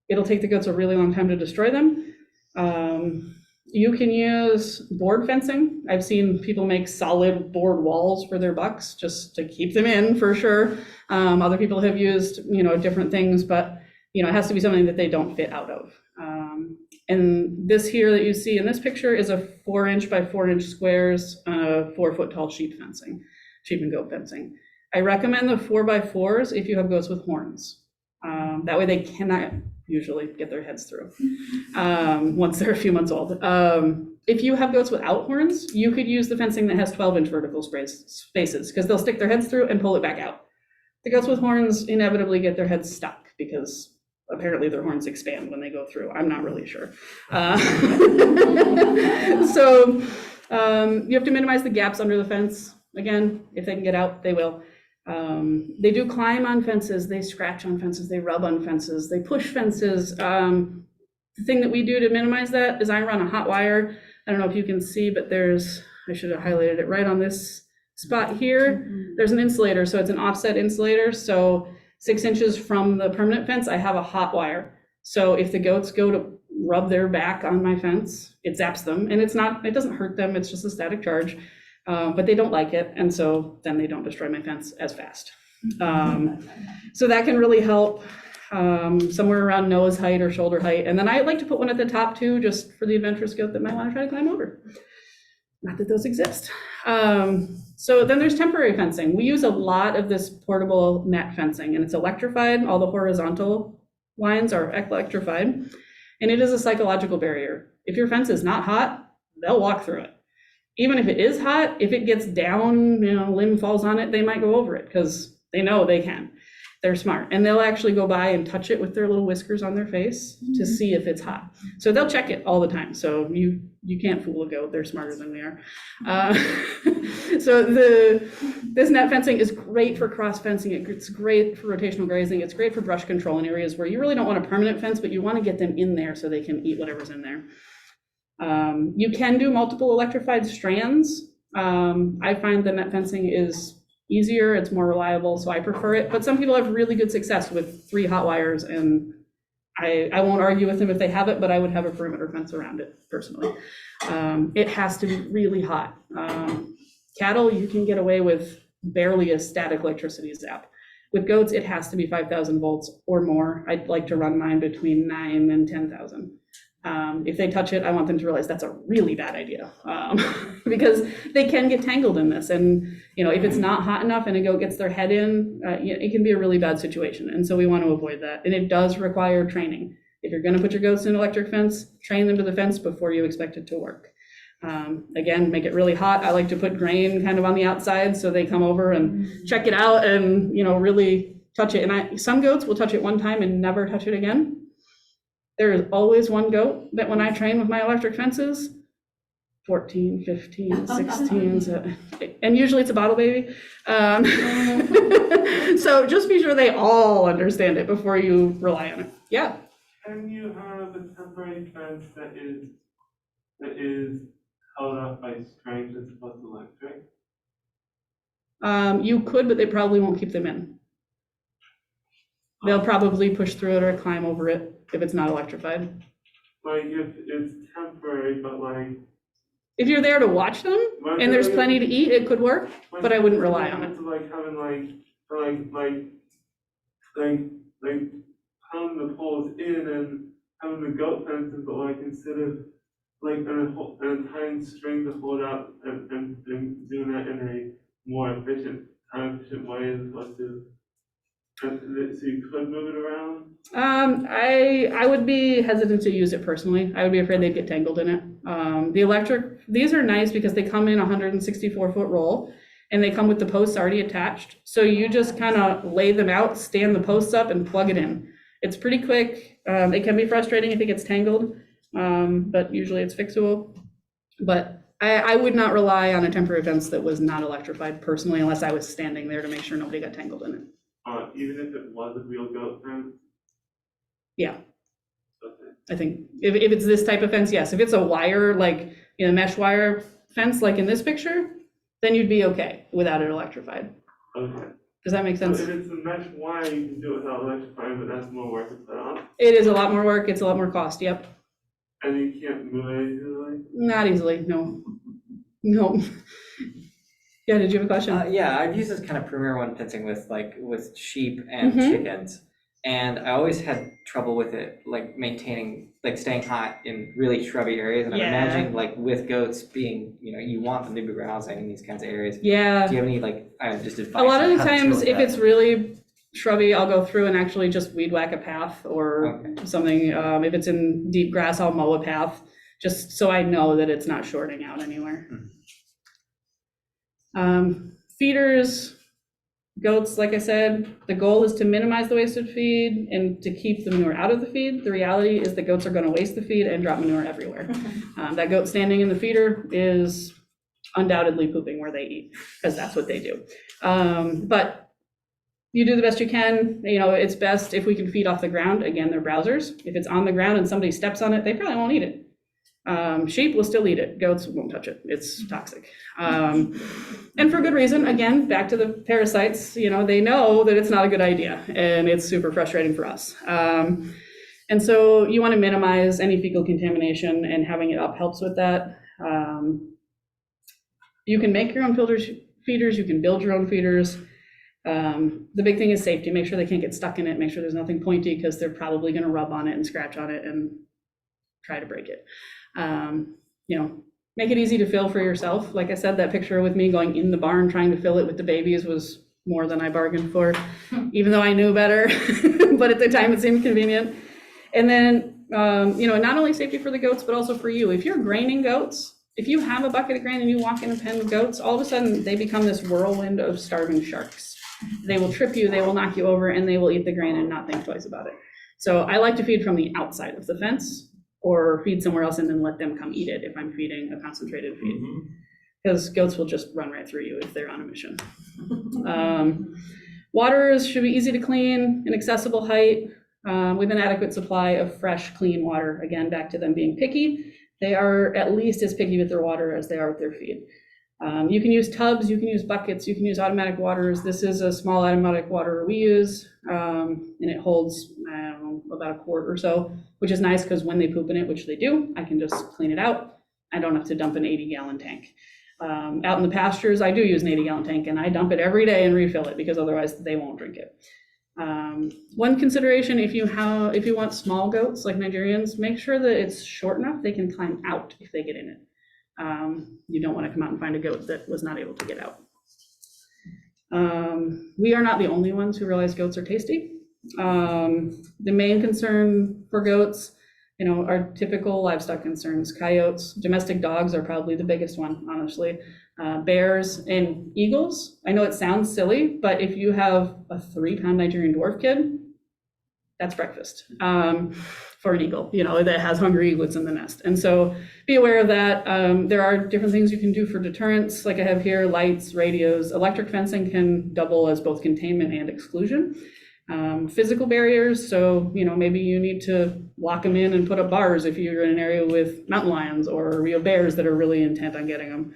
It'll take the goats a really long time to destroy them. You can use board fencing. I've seen people make solid board walls for their bucks just to keep them in for sure. Other people have used, different things, but, it has to be something that they don't fit out of. And this here that you see in this picture is a 4-inch by 4-inch squares, 4-foot tall sheep and goat fencing. I recommend the 4x4s if you have goats with horns. That way they cannot usually get their heads through once they're a few months old. If you have goats without horns, you could use the fencing that has 12-inch vertical spaces because they'll stick their heads through and pull it back out. The goats with horns inevitably get their heads stuck because apparently their horns expand when they go through. I'm not really sure. So you have to minimize the gaps under the fence. Again, if they can get out, they will. They do climb on fences, they scratch on fences, they rub on fences, they push fences. The thing that we do to minimize that is I run a hot wire. I don't know if you can see, but I should have highlighted it right on this spot here. There's an insulator, so it's an offset insulator. So 6 inches from the permanent fence, I have a hot wire. So if the goats go to rub their back on my fence, it zaps them, and it doesn't hurt them, it's just a static charge. But they don't like it, and so then they don't destroy my fence as fast. So that can really help somewhere around nose height or shoulder height. And then I like to put one at the top too, just for the adventurous goat that might want to try to climb over. Not that those exist. So then there's temporary fencing. We use a lot of this portable net fencing, and it's electrified. All the horizontal lines are electrified, and it is a psychological barrier. If your fence is not hot, they'll walk through it. Even if it is hot, if it gets down, limb falls on it, they might go over it because they know they can. They're smart, and they'll actually go by and touch it with their little whiskers on their face to see if it's hot. So they'll check it all the time. So you can't fool a goat. They're smarter than we are. So this net fencing is great for cross fencing. It's great for rotational grazing. It's great for brush control in areas where you really don't want a permanent fence, but you want to get them in there so they can eat whatever's in there. You can do multiple electrified strands. I find the net fencing is easier, it's more reliable, so I prefer it. But some people have really good success with 3 hot wires, and I won't argue with them if they have it, but I would have a perimeter fence around it personally. It has to be really hot. Cattle, you can get away with barely a static electricity zap. With goats, it has to be 5,000 volts or more. I'd like to run mine between 9 and 10,000. If they touch it, I want them to realize that's a really bad idea because they can get tangled in this. And, if it's not hot enough and a goat gets their head in, it can be a really bad situation. And so we want to avoid that. And it does require training. If you're going to put your goats in an electric fence, train them to the fence before you expect it to work. Again, make it really hot. I like to put grain kind of on the outside so they come over and check it out and, really touch it. And some goats will touch it one time and never touch it again. There is always one goat that when I train with my electric fences, 14, 15, 16, and usually it's a bottle baby. So just be sure they all understand it before you rely on it. Yeah. Can you have a temporary fence that is held up by strings as opposed to electric? You could, but they probably won't keep them in. They'll probably push through it or climb over it if it's not electrified. Like if it's temporary, but like. If you're there to watch them and there's plenty to eat, it could work, but I wouldn't rely on it. Like having pound the poles in and having the goat fences, but like instead of like an entire string to hold up and doing that in a more efficient, time-efficient way as opposed to. So you could move it around? I would be hesitant to use it personally. I would be afraid they'd get tangled in it. The electric, these are nice because they come in a 164-foot roll and they come with the posts already attached. So you just kind of lay them out, stand the posts up and plug it in. It's pretty quick. It can be frustrating if it gets tangled, but usually it's fixable. But I would not rely on a temporary fence that was not electrified personally, unless I was standing there to make sure nobody got tangled in it. Even if it was a real goat fence? Yeah. Okay. I think if it's this type of fence, yes. If it's a wire, like mesh wire fence, like in this picture, then you'd be okay without it electrified. Okay. Does that make sense? So if it's a mesh wire, you can do it without electrifying, but that's more work to put on. It is a lot more work. It's a lot more cost. Yep. And you can't move it easily? Not easily, no. No. Yeah, did you have a question? Yeah, I've used this kind of premier one fencing with sheep and Mhm. chickens. And I always had trouble with it, like maintaining, like staying hot in really shrubby areas. And I'm Yeah. imagining like with goats being, you want them to be browsing in these kinds of areas. Yeah. Do you have any just advice? A lot of on the how to deal times, with if that? it's really shrubby, I'll go through and actually just weed whack a path or something. If it's in deep grass, I'll mow a path, just so I know that it's not shorting out anywhere. Feeders, goats, like I said, the goal is to minimize the wasted feed and to keep the manure out of the feed. The reality is the goats are going to waste the feed and drop manure everywhere. That goat standing in the feeder is undoubtedly pooping where they eat, because that's what they do. But you do the best you can. It's best if we can feed off the ground. Again, they're browsers. If it's on the ground and somebody steps on it, they probably won't eat it. Sheep will still eat it. Goats won't touch it. It's toxic. And for good reason. Again, back to the parasites, they know that it's not a good idea, and it's super frustrating for us. And so you want to minimize any fecal contamination, and having it up helps with that. You can make your own feeders, you can build your own feeders. The big thing is safety. Make sure they can't get stuck in it. Make sure there's nothing pointy, because they're probably going to rub on it and scratch on it and try to break it. Make it easy to fill for yourself. Like I said, that picture with me going in the barn trying to fill it with the babies was more than I bargained for, even though I knew better, but at the time it seemed convenient. And then, not only safety for the goats, but also for you. If you're graining goats, if you have a bucket of grain and you walk in a pen of goats, all of a sudden they become this whirlwind of starving sharks. They will trip you, they will knock you over, and they will eat the grain and not think twice about it. So I like to feed from the outside of the fence, or feed somewhere else and then let them come eat it if I'm feeding a concentrated feed. Because goats will just run right through you if they're on a mission. Waters should be easy to clean, an accessible height, with an adequate supply of fresh, clean water. Again, back to them being picky. They are at least as picky with their water as they are with their feed. You can use tubs, you can use buckets, you can use automatic waters. This is a small automatic water we use, and it holds, about a quart or so, which is nice because when they poop in it, which they do, I can just clean it out. I don't have to dump an 80-gallon tank. Out in the pastures, I do use an 80-gallon tank, and I dump it every day and refill it, because otherwise they won't drink it. One consideration, if you want small goats like Nigerians, make sure that it's short enough they can climb out if they get in it. You don't want to come out and find a goat that was not able to get out. We are not the only ones who realize goats are tasty. The main concern for goats, are typical livestock concerns. Coyotes, domestic dogs are probably the biggest one, honestly. Bears and eagles. I know it sounds silly, but if you have a 3-pound Nigerian dwarf kid, that's breakfast for an eagle, that has hungry eaglets in the nest. And so be aware of that. There are different things you can do for deterrence. Like I have here, lights, radios. Electric fencing can double as both containment and exclusion. Physical barriers, so maybe you need to lock them in and put up bars if you're in an area with mountain lions or bears that are really intent on getting them.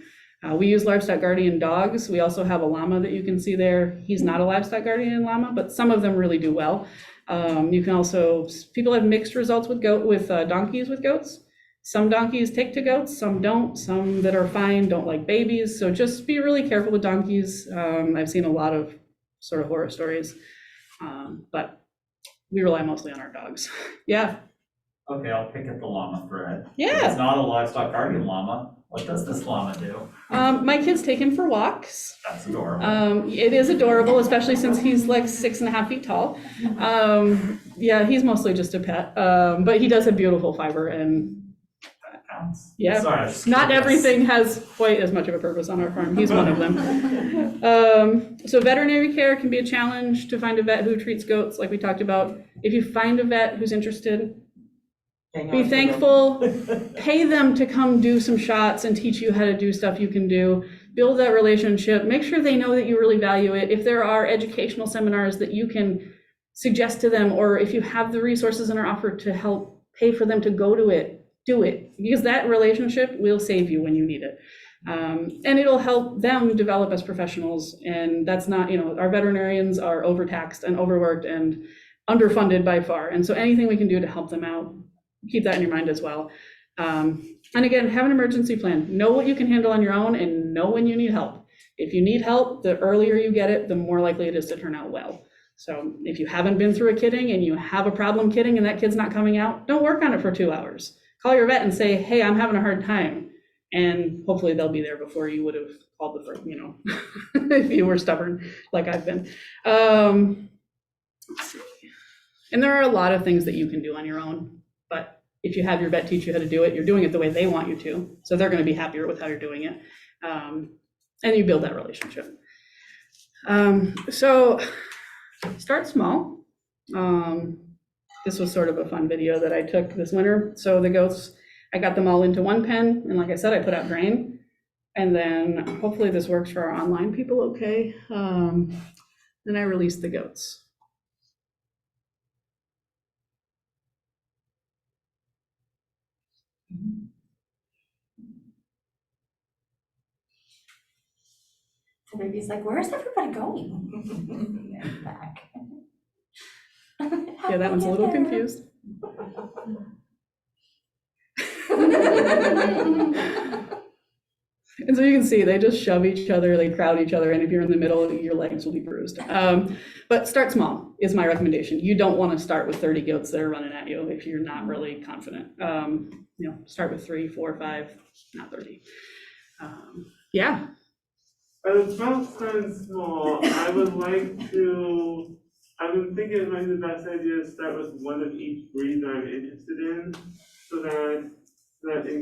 We use livestock guardian dogs. We also have a llama that you can see there. He's not a livestock guardian llama, but some of them really do well. You can also, people have mixed results with donkeys with goats. Some donkeys take to goats, some don't. Some that are fine don't like babies. So just be really careful with donkeys. I've seen a lot of sort of horror stories. But we rely mostly on our dogs. Yeah. Okay, I'll pick up the llama thread. Yeah. It's not a livestock guardian llama. What does this llama do? My kids take him for walks. That's adorable. It is adorable, especially since he's like 6.5 feet tall. Yeah, he's mostly just a pet, but he does have beautiful fiber, and That counts. yeah, Sorry, I was just not curious. everything has quite as much of a purpose on our farm. He's one of them. So veterinary care can be a challenge to find a vet who treats goats, like we talked about. If you find a vet who's interested, be thankful, pay them to come do some shots and teach you how to do stuff you can do. Build that relationship. Make sure they know that you really value it. If there are educational seminars that you can suggest to them, or if you have the resources in our offer to help pay for them to go to it, do it, because that relationship will save you when you need it. And it'll help them develop as professionals. And that's not, our veterinarians are overtaxed and overworked and underfunded by far. And so anything we can do to help them out, keep that in your mind as well. And again, have an emergency plan. Know what you can handle on your own and know when you need help. If you need help, the earlier you get it, the more likely it is to turn out well. So if you haven't been through a kidding and you have a problem kidding and that kid's not coming out, don't work on it for 2 hours. Call your vet and say, hey, I'm having a hard time. And hopefully they'll be there before you would have called the first, if you were stubborn like I've been. Let's see. And there are a lot of things that you can do on your own, but if you have your vet teach you how to do it, you're doing it the way they want you to. So they're going to be happier with how you're doing it. And you build that relationship. So start small. This was sort of a fun video that I took this winter. So the goats, I got them all into one pen. And like I said, I put out grain. And then hopefully this works for our online people okay. Then I released the goats. The baby's like, where's everybody going? And back. Yeah, that one's a little confused. And so you can see they just shove each other, they crowd each other, and if you're in the middle, your legs will be bruised. But start small is my recommendation. You don't want to start with 30 goats that are running at you if you're not really confident. Start with 3, 4, 5, not 30. Yeah. About starting small, I've been thinking it might be the best idea to start with one of each breed that I'm interested in, so that in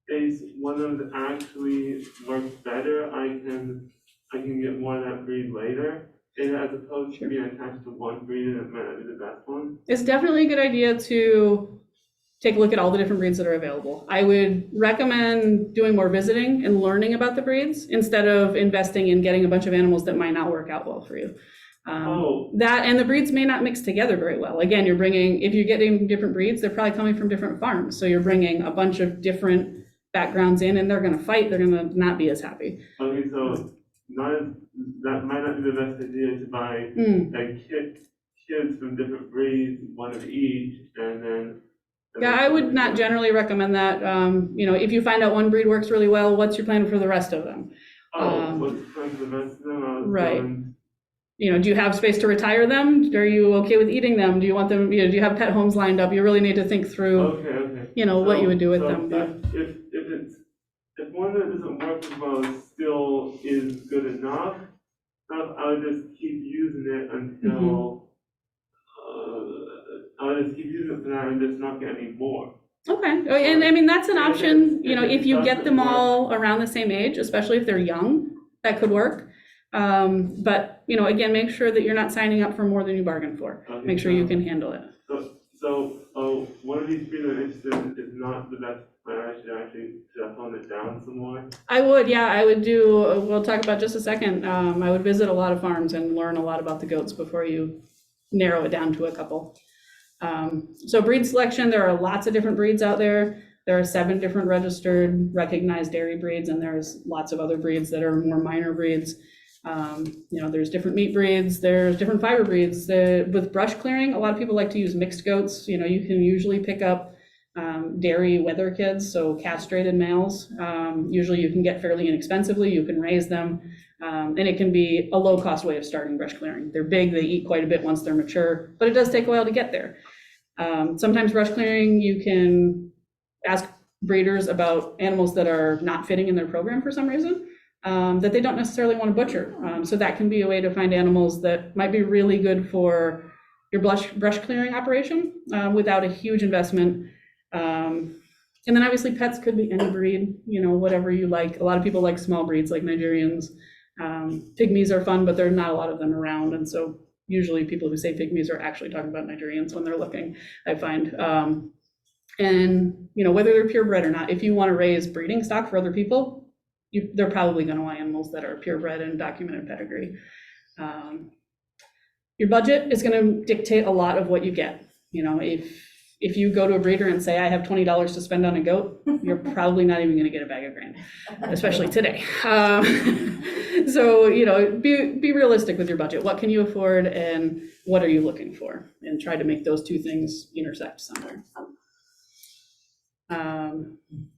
case one of them actually works better, I can get more of that breed later, and as opposed to being attached to one breed and it might not be the best one. It's definitely a good idea to take a look at all the different breeds that are available. I would recommend doing more visiting and learning about the breeds instead of investing in getting a bunch of animals that might not work out well for you. That and the breeds may not mix together very well. Again, if you're getting different breeds, they're probably coming from different farms. So you're bringing a bunch of different backgrounds in and they're going to fight. They're going to not be as happy. Okay, so that might not be the best idea to buy kids from different breeds, one of each, and then. Yeah, I would not generally recommend that. If you find out one breed works really well, what's your plan for the rest of them? What's the plan for the rest of them? Right. Do you have space to retire them? Are you okay with eating them? Do you want them, do you have pet homes lined up? You really need to think through, what you would do with them. But if one that doesn't work as well still is good enough, I would just keep using it until, I'll just keep using it for that and just not get any more. Okay, and I mean, that's an option, if you get them all around the same age, especially if they're young, that could work. But, again, make sure that you're not signing up for more than you bargained for. Okay, make sure you can handle it. So one of these breeds I'm interested in is not the best plan. I should actually hone it down some more. I would do, we'll talk about just a second. I would visit a lot of farms and learn a lot about the goats before you narrow it down to a couple. So breed selection, there are lots of different breeds out there. There are 7 different registered, recognized dairy breeds, and there's lots of other breeds that are more minor breeds. There's different meat breeds, there's different fiber breeds. With brush clearing, a lot of people like to use mixed goats. You can usually pick up dairy wether kids, so castrated males. Usually you can get fairly inexpensively, you can raise them, and it can be a low-cost way of starting brush clearing. They're big, they eat quite a bit once they're mature, but it does take a while to get there. Sometimes brush clearing, you can ask breeders about animals that are not fitting in their program for some reason, that they don't necessarily want to butcher. So that can be a way to find animals that might be really good for your brush clearing operation without a huge investment. And then obviously pets could be any breed, whatever you like. A lot of people like small breeds like Nigerians. Pygmies are fun, but there are not a lot of them around. And so usually people who say pygmies are actually talking about Nigerians when they're looking, I find. And whether they're purebred or not, if you want to raise breeding stock for other people, they're probably going to want animals that are purebred and documented pedigree. Your budget is going to dictate a lot of what you get. If you go to a breeder and say, I have $20 to spend on a goat, you're probably not even going to get a bag of grain, especially today. So, be realistic with your budget. What can you afford and what are you looking for? And try to make those two things intersect somewhere.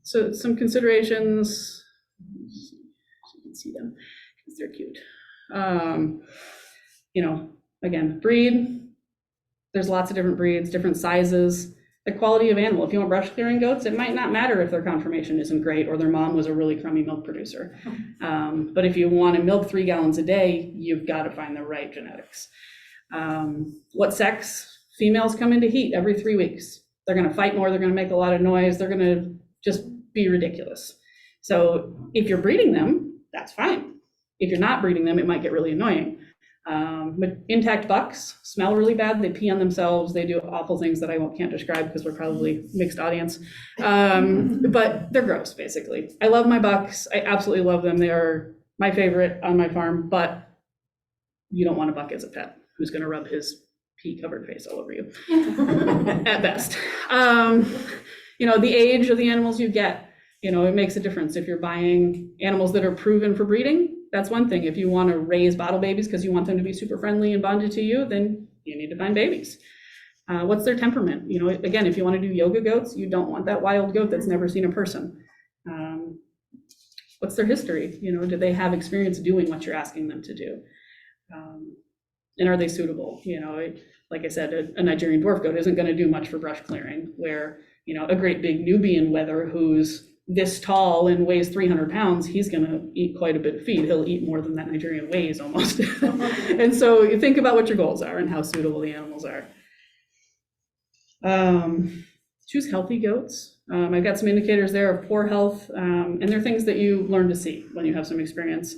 So some considerations, you can see them because they're cute. You know, again, breed, there's lots of different breeds, different sizes. The quality of animal, if you want brush clearing goats, it might not matter if their conformation isn't great or their mom was a really crummy milk producer. But if you want to milk 3 gallons a day, you've got to find the right genetics. What sex? Females come into heat every 3 weeks. They're going to fight more, they're going to make a lot of noise, they're going to just be ridiculous. So if you're breeding them, that's fine. If you're not breeding them, it might get really annoying. But intact bucks smell really bad, they pee on themselves, they do awful things that I can't describe because we're probably mixed audience. But they're gross, basically. I love my bucks, I absolutely love them. They are my favorite on my farm, but you don't want a buck as a pet who's gonna rub his pee-covered face all over you, at best. You know, the age of the animals you get, you know, it makes a difference. If you're buying animals that are proven for breeding, that's one thing. If you want to raise bottle babies because you want them to be super friendly and bonded to you, then you need to find babies. What's their temperament? You know, again, if you want to do yoga goats, you don't want that wild goat that's never seen a person. What's their history? You know, do they have experience doing what you're asking them to do? And are they suitable? You know, like I said, a Nigerian dwarf goat isn't going to do much for brush clearing, where, you know, a great big Nubian wether who's this tall and weighs 300 pounds, he's going to eat quite a bit of feed. He'll eat more than that Nigerian weighs almost. And so you think about what your goals are and how suitable the animals are. Choose healthy goats. I've got some indicators there of poor health, and they're things that you learn to see when you have some experience.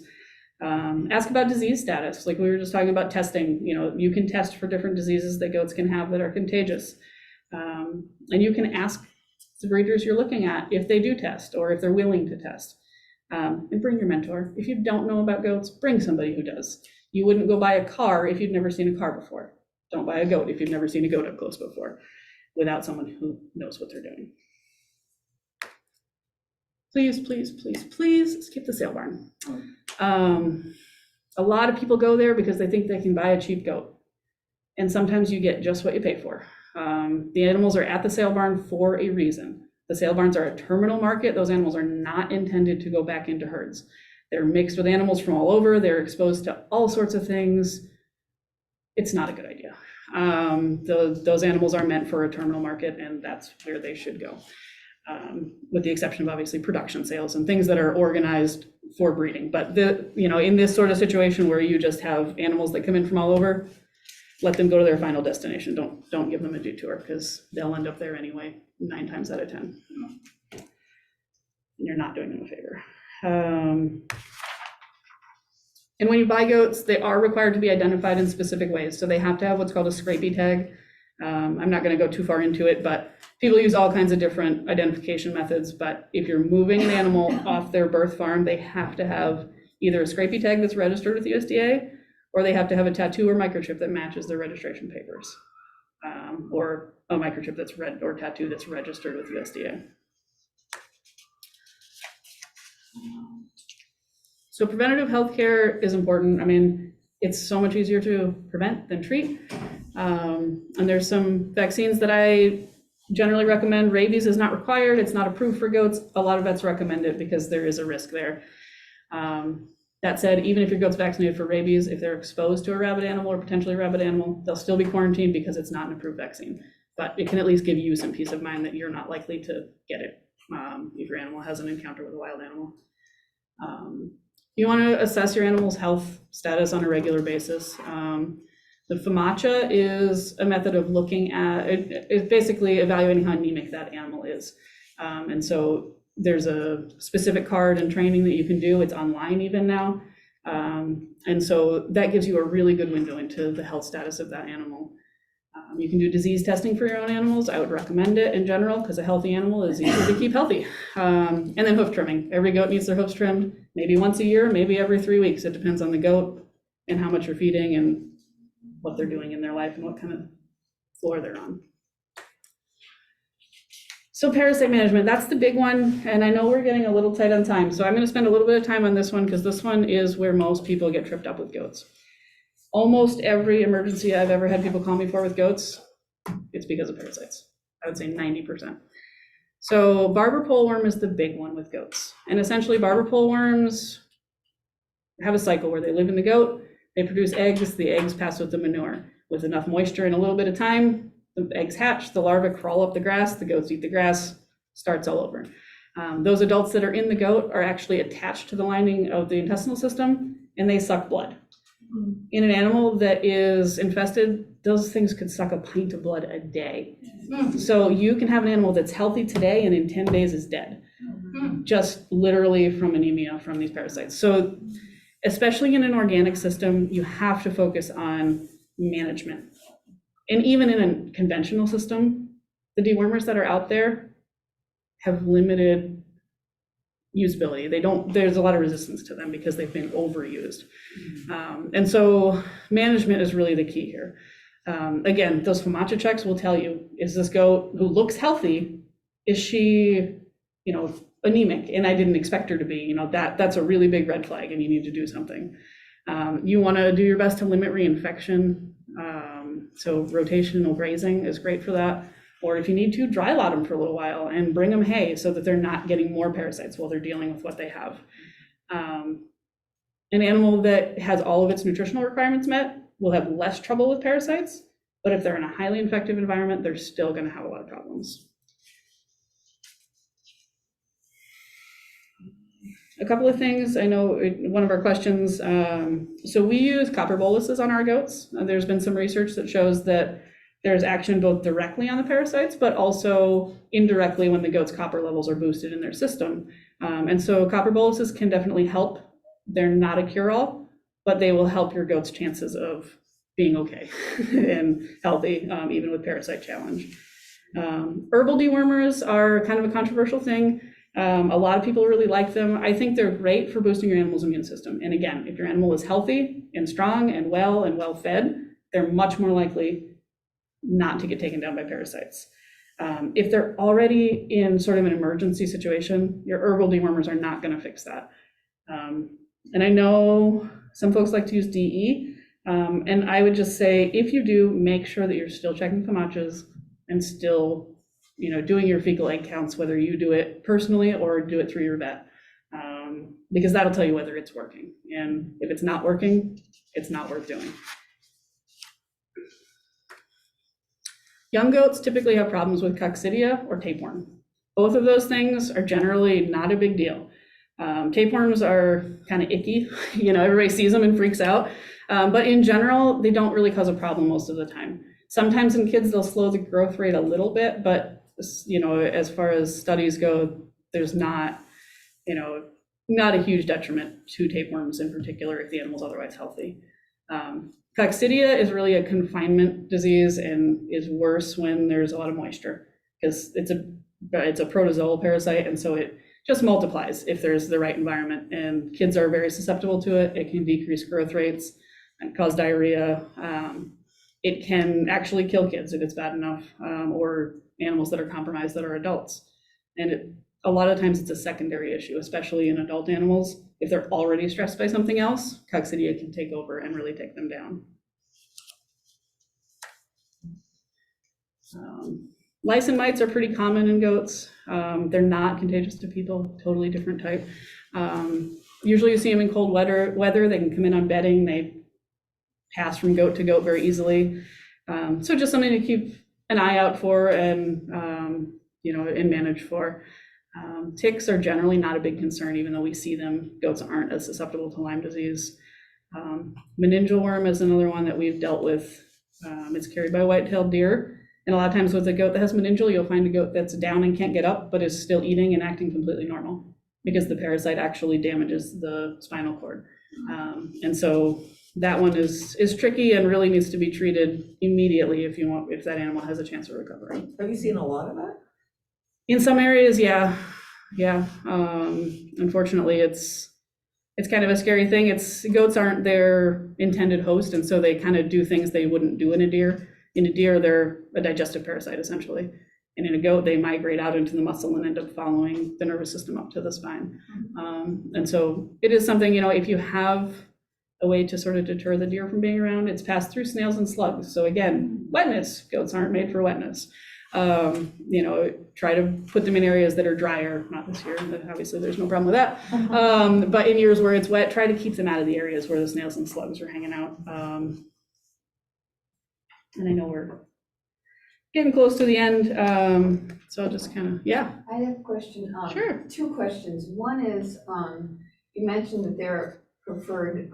Ask about disease status. Like we were just talking about testing, you know, you can test for different diseases that goats can have that are contagious. And you can ask the breeders you're looking at if they do test or if they're willing to test. And bring your mentor. If you don't know about goats, bring somebody who does. You wouldn't go buy a car if you'd never seen a car before. Don't buy a goat if you've never seen a goat up close before without someone who knows what they're doing. Please, please, please, please skip the sale barn. A lot of people go there because they think they can buy a cheap goat. And sometimes you get just what you pay for. The animals are at the sale barn for a reason. The sale barns are a terminal market. Those animals are not intended to go back into herds. They're mixed with animals from all over. They're exposed to all sorts of things. It's not a good idea. Those animals are meant for a terminal market, and that's where they should go. With the exception of obviously production sales and things that are organized for breeding. But you know, in this sort of situation where you just have animals that come in from all over, let them go to their final destination. Don't give them a detour because they'll end up there anyway, 9 times out of 10. And you're not doing them a favor. And when you buy goats, they are required to be identified in specific ways. So they have to have what's called a scrapie tag. I'm not going to go too far into it, but people use all kinds of different identification methods. But if you're moving an animal off their birth farm, they have to have either a scrapie tag that's registered with USDA, or they have to have a tattoo or microchip that matches their registration papers, or a microchip that's or tattoo that's registered with USDA. So preventative healthcare is important. I mean, it's so much easier to prevent than treat. And there's some vaccines that I generally recommend. Rabies is not required. It's not approved for goats. A lot of vets recommend it because there is a risk there. That said, even if your goat's vaccinated for rabies, if they're exposed to a rabid animal or potentially a rabid animal, they'll still be quarantined because it's not an approved vaccine. But it can at least give you some peace of mind that you're not likely to get it if your animal has an encounter with a wild animal. You want to assess your animal's health status on a regular basis. The FAMACHA is a method of looking at, it's basically evaluating how anemic that animal is. And so there's a specific card and training that you can do. It's online even now. And so that gives you a really good window into the health status of that animal. You can do disease testing for your own animals. I would recommend it in general because a healthy animal is easy to keep healthy. And then hoof trimming. Every goat needs their hoofs trimmed, maybe once a year, maybe every 3 weeks. It depends on the goat and how much you're feeding and what they're doing in their life and what kind of floor they're on. So parasite management, that's the big one. And I know we're getting a little tight on time. So I'm going to spend a little bit of time on this one because this one is where most people get tripped up with goats. Almost every emergency I've ever had people call me for with goats, it's because of parasites. I would say 90%. So barber pole worm is the big one with goats. And essentially barber pole worms have a cycle where they live in the goat, they produce eggs, the eggs pass with the manure. With enough moisture and a little bit of time, the eggs hatch, the larvae crawl up the grass, the goats eat the grass, starts all over. Those adults that are in the goat are actually attached to the lining of the intestinal system, and they suck blood. In an animal that is infested, those things could suck a pint of blood a day. So you can have an animal that's healthy today and in 10 days is dead, just literally from anemia from these parasites. So especially in an organic system, you have to focus on management. And even in a conventional system, the dewormers that are out there have limited usability. There's a lot of resistance to them because they've been overused. And so management is really the key here. Again, those FOMACHA checks will tell you, is this goat who looks healthy, is she, anemic? And I didn't expect her to be, that's a really big red flag and you need to do something. You wanna do your best to limit reinfection. So rotational grazing is great for that. Or if you need to, dry lot them for a little while and bring them hay so that they're not getting more parasites while they're dealing with what they have. An animal that has all of its nutritional requirements met will have less trouble with parasites, but if they're in a highly infective environment, they're still gonna have a lot of problems. A couple of things, I know one of our questions, so we use copper boluses on our goats. There's been some research that shows that there's action both directly on the parasites, but also indirectly when the goat's copper levels are boosted in their system. And so copper boluses can definitely help. They're not a cure-all, but they will help your goat's chances of being okay and healthy, even with parasite challenge. Herbal dewormers are kind of a controversial thing. A lot of people really like them. I think they're great for boosting your animal's immune system. And again, if your animal is healthy and strong and well fed, they're much more likely not to get taken down by parasites. If they're already in sort of an emergency situation, your herbal dewormers are not going to fix that. And I know some folks like to use DE, and I would just say, if you do, make sure that you're still checking FOMACHAs and still, doing your fecal egg counts, whether you do it personally or do it through your vet, because that'll tell you whether it's working. And if it's not working, it's not worth doing. Young goats typically have problems with coccidia or tapeworm. Both of those things are generally not a big deal. Tapeworms are kind of icky, everybody sees them and freaks out. But in general, they don't really cause a problem most of the time. Sometimes in kids, they'll slow the growth rate a little bit, but as far as studies go, there's not a huge detriment to tapeworms in particular if the animal's otherwise healthy. Coccidia is really a confinement disease and is worse when there's a lot of moisture because it's a protozoal parasite, and so it just multiplies if there's the right environment, and kids are very susceptible to it. It can decrease growth rates and cause diarrhea. It can actually kill kids if it's bad enough, or animals that are compromised that are adults. And a lot of times it's a secondary issue, especially in adult animals. If they're already stressed by something else, coccidia can take over and really take them down. Lice and mites are pretty common in goats. They're not contagious to people, totally different type. Usually you see them in cold weather. They can come in on bedding. They pass from goat to goat very easily. So just something to keep an eye out for and manage for. Ticks are generally not a big concern, even though we see them. Goats aren't as susceptible to Lyme disease. Meningeal worm is another one that we've dealt with. It's carried by white-tailed deer. And a lot of times with a goat that has meningeal, you'll find a goat that's down and can't get up, but is still eating and acting completely normal because the parasite actually damages the spinal cord. And so that one is tricky and really needs to be treated immediately if that animal has a chance of recovery. Have you seen a lot of that? In some areas, yeah. Unfortunately, it's kind of a scary thing. Goats aren't their intended host, and so they kind of do things they wouldn't do in a deer. In a deer, they're a digestive parasite, essentially. And in a goat, they migrate out into the muscle and end up following the nervous system up to the spine. And so it is something, if you have a way to sort of deter the deer from being around, it's passed through snails and slugs. So again, wetness, goats aren't made for wetness. You know, try to put them in areas that are drier, not this year, but obviously there's no problem with that. But in years where it's wet, try to keep them out of the areas where the snails and slugs are hanging out. And I know we're getting close to the end, so I'll just kind of, yeah. I have a question. Sure. Two questions. One is, you mentioned that their preferred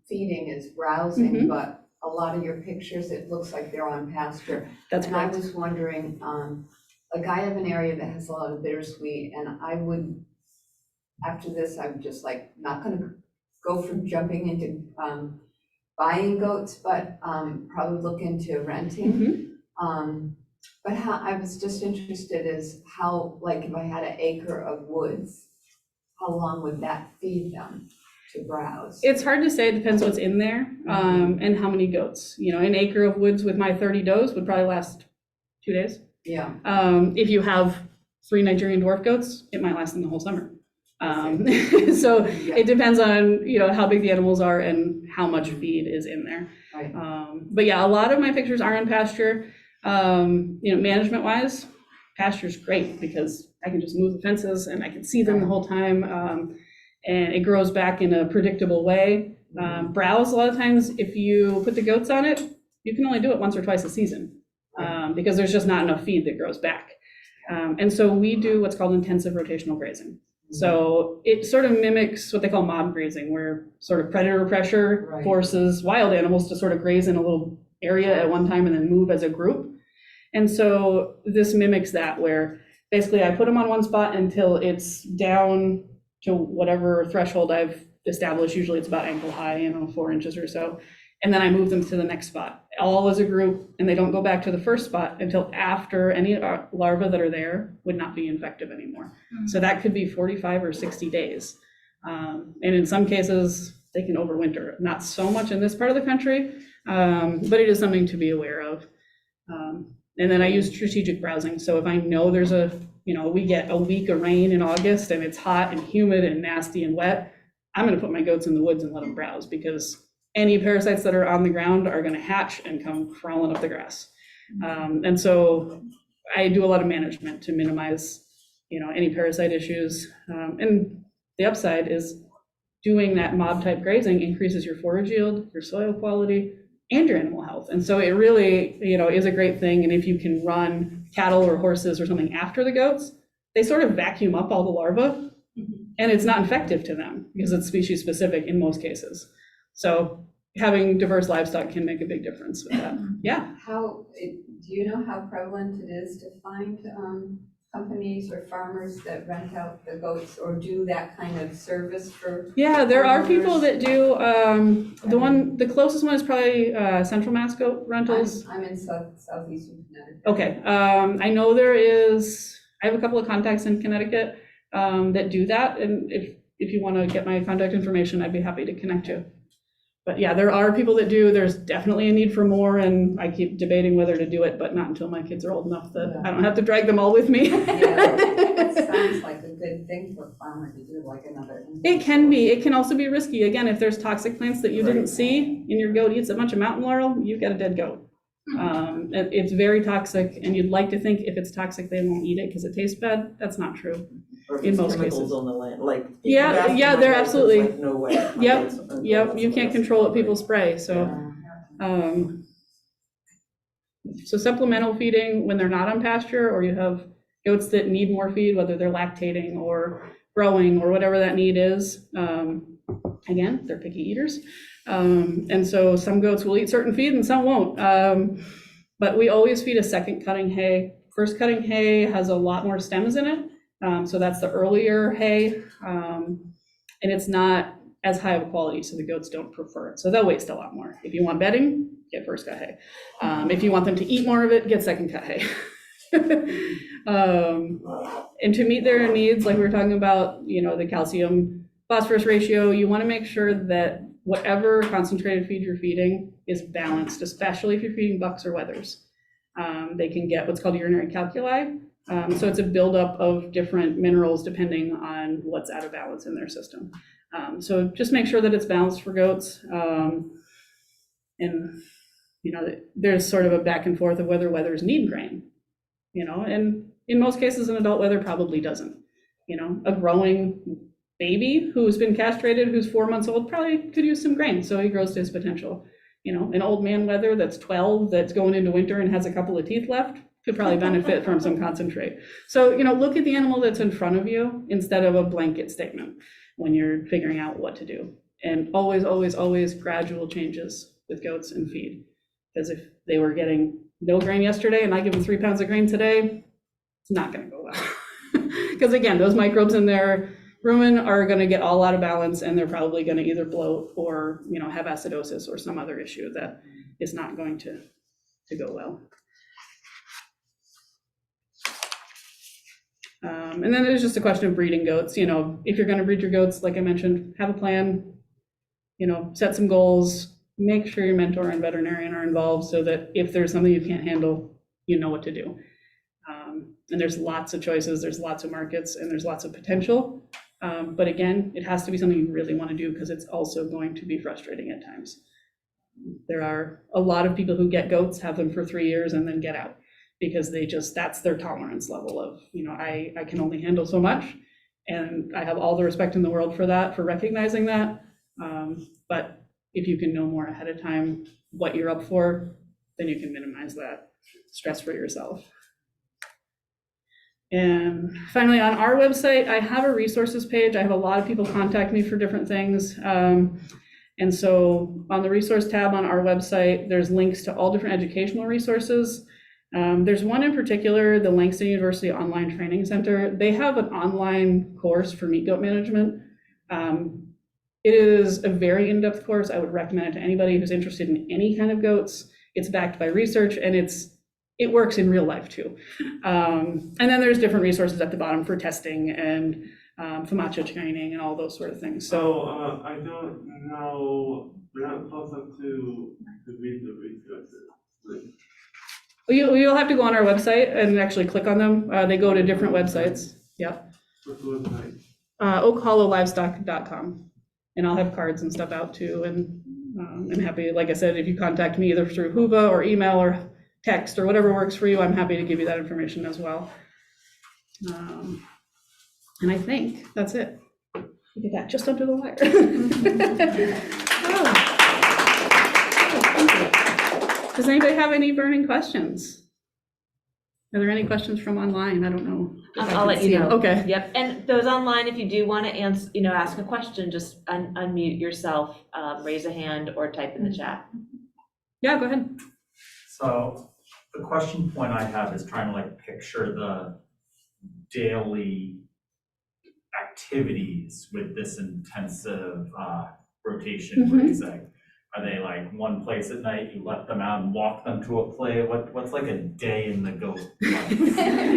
feeding is browsing, Mhm. but a lot of your pictures, it looks like they're on pasture. That's And I correct. was wondering, like I have an area that has a lot of bittersweet, and I would, after this, I'm just like not gonna go from jumping into buying goats, but probably look into renting. But how, I was just interested is how, like if I had an acre of woods, how long would that feed them to browse? It's hard to say, it depends what's in there, and how many goats. You know, an acre of woods with my 30 does would probably last 2 days. Yeah, If you have 3 Nigerian dwarf goats, it might last them the whole summer. So yeah, it depends on, you know, how big the animals are and how much feed is in there. right. But yeah, a lot of my pictures are in pasture. You know, management wise, pasture's great because I can just move the fences and I can see them the whole time. And it grows back in a predictable way. Browse, a lot of times, if you put the goats on it, you can only do it once or twice a season because there's just not enough feed that grows back. And so we do what's called intensive rotational grazing. So it sort of mimics what they call mob grazing, where sort of predator pressure Right. forces wild animals to sort of graze in a little area at one time and then move as a group. And so this mimics that, where basically I put them on one spot until it's down to whatever threshold I've established. Usually it's about ankle high, you know, 4 inches or so. And then I move them to the next spot, all as a group, and they don't go back to the first spot until after any larvae that are there would not be infective anymore. So that could be 45 or 60 days. And in some cases, they can overwinter. Not so much in this part of the country, but it is something to be aware of. And then I use strategic browsing. So if I know there's we get a week of rain in August and it's hot and humid and nasty and wet, I'm gonna put my goats in the woods and let them browse, because any parasites that are on the ground are gonna hatch and come crawling up the grass. And so I do a lot of management to minimize, any parasite issues. And the upside is doing that mob type grazing increases your forage yield, your soil quality, and your animal health. And so it really, is a great thing. And if you can run cattle or horses or something after the goats, they sort of vacuum up all the larvae, and it's not infective to them because it's species specific in most cases. So having diverse livestock can make a big difference with that. Yeah. Do you know how prevalent it is to find companies or farmers that rent out the goats or do that kind of service for? Yeah, there are people homeowners? that do. The closest one is probably Central Mass Goat Rentals. I'm in southeastern Connecticut. Okay, I know I have a couple of contacts in Connecticut that do that, and if you want to get my contact information, I'd be happy to connect you. But yeah, there are people that do. There's definitely a need for more, and I keep debating whether to do it, but not until my kids are old enough that I don't have to drag them all with me. Yeah, it sounds like a good thing for a farmer to do, like another. It can be. It can also be risky. Again, if there's toxic plants that you didn't see and your goat eats a bunch of mountain laurel, you've got a dead goat. It's very toxic, and you'd like to think if it's toxic, they won't eat it because it tastes bad. That's not true. Or if In it's most chemicals cases. on the land, like. Yeah, they're absolutely. Like, no way. Yep, you can't control what people spray, so. So supplemental feeding when they're not on pasture, or you have goats that need more feed, whether they're lactating or growing or whatever that need is. Again, they're picky eaters. And so some goats will eat certain feed and some won't. But we always feed a second cutting hay. First cutting hay has a lot more stems in it. So that's the earlier hay. And it's not as high of a quality, so the goats don't prefer it. So they'll waste a lot more. If you want bedding, get first cut hay. If you want them to eat more of it, get second cut hay. And to meet their needs, like we were talking about, the calcium phosphorus ratio, you want to make sure that whatever concentrated feed you're feeding is balanced, especially if you're feeding bucks or wethers. They can get what's called urinary calculi. So it's a buildup of different minerals depending on what's out of balance in their system. So just make sure that it's balanced for goats. And there's sort of a back and forth of whether wethers need grain. and in most cases, an adult wether probably doesn't. A growing baby who's been castrated, who's 4 months old, probably could use some grain, so he grows to his potential. An old man wether that's 12, that's going into winter and has a couple of teeth left, could probably benefit from some concentrate. So, look at the animal that's in front of you instead of a blanket statement when you're figuring out what to do. And always, always, always gradual changes with goats and feed. Because if they were getting no grain yesterday and I give them 3 pounds of grain today, it's not going to go well. Because again, those microbes in their rumen are going to get all out of balance, and they're probably going to either bloat or have acidosis or some other issue that is not going to go well. And then there's just a question of breeding goats. If you're going to breed your goats, like I mentioned, have a plan, set some goals, make sure your mentor and veterinarian are involved so that if there's something you can't handle, you know what to do. And there's lots of choices, there's lots of markets, and there's lots of potential. But again, it has to be something you really want to do, because it's also going to be frustrating at times. There are a lot of people who get goats, have them for 3 years, and then get out, because that's their tolerance level of, I can only handle so much. And I have all the respect in the world for that, for recognizing that. But if you can know more ahead of time what you're up for, then you can minimize that stress for yourself. And finally, on our website, I have a resources page. I have a lot of people contact me for different things. And so on the resource tab on our website, there's links to all different educational resources. There's one in particular, the Langston University Online Training Center. They have an online course for meat goat management. It is a very in-depth course. I would recommend it to anybody who's interested in any kind of goats. It's backed by research, and it works in real life too. And then there's different resources at the bottom for testing and FAMACHA training and all those sort of things. So I don't know, we're not close up to read the resources. You'll have to go on our website and actually click on them. They go to different websites. Yep. What's the website? oakhollowlivestock.com. And I'll have cards and stuff out too. And I'm happy, like I said, if you contact me either through Hoova or email or text or whatever works for you, I'm happy to give you that information as well. And I think that's it. Look at that, just under the wire. Does anybody have any burning questions? Are there any questions from online? I don't know. I'll let you know. Okay. Yep, and those online, if you do want to answer, ask a question, just unmute yourself, raise a hand, or type in the chat. Yeah, go ahead. So the question point I have is trying to picture the daily activities with this intensive rotation grazing. Are they one place at night, you let them out and walk them to a play? What's a day in the goat life?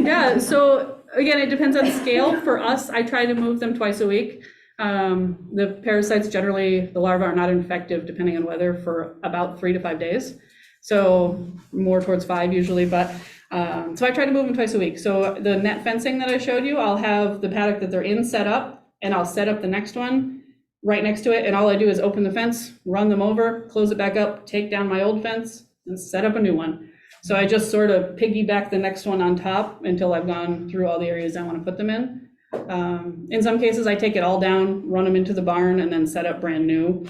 Yeah, so again, it depends on scale. For us, I try to move them twice a week. The parasites generally, the larvae are not infective depending on weather for about 3 to 5 days. So more towards 5 usually, but so I try to move them twice a week. So the net fencing that I showed you, I'll have the paddock that they're in set up, and I'll set up the next one right next to it, and all I do is open the fence, run them over, close it back up, take down my old fence, and set up a new one. So I just sort of piggyback the next one on top until I've gone through all the areas I want to put them in. In some cases, I take it all down, run them into the barn, and then set up brand new,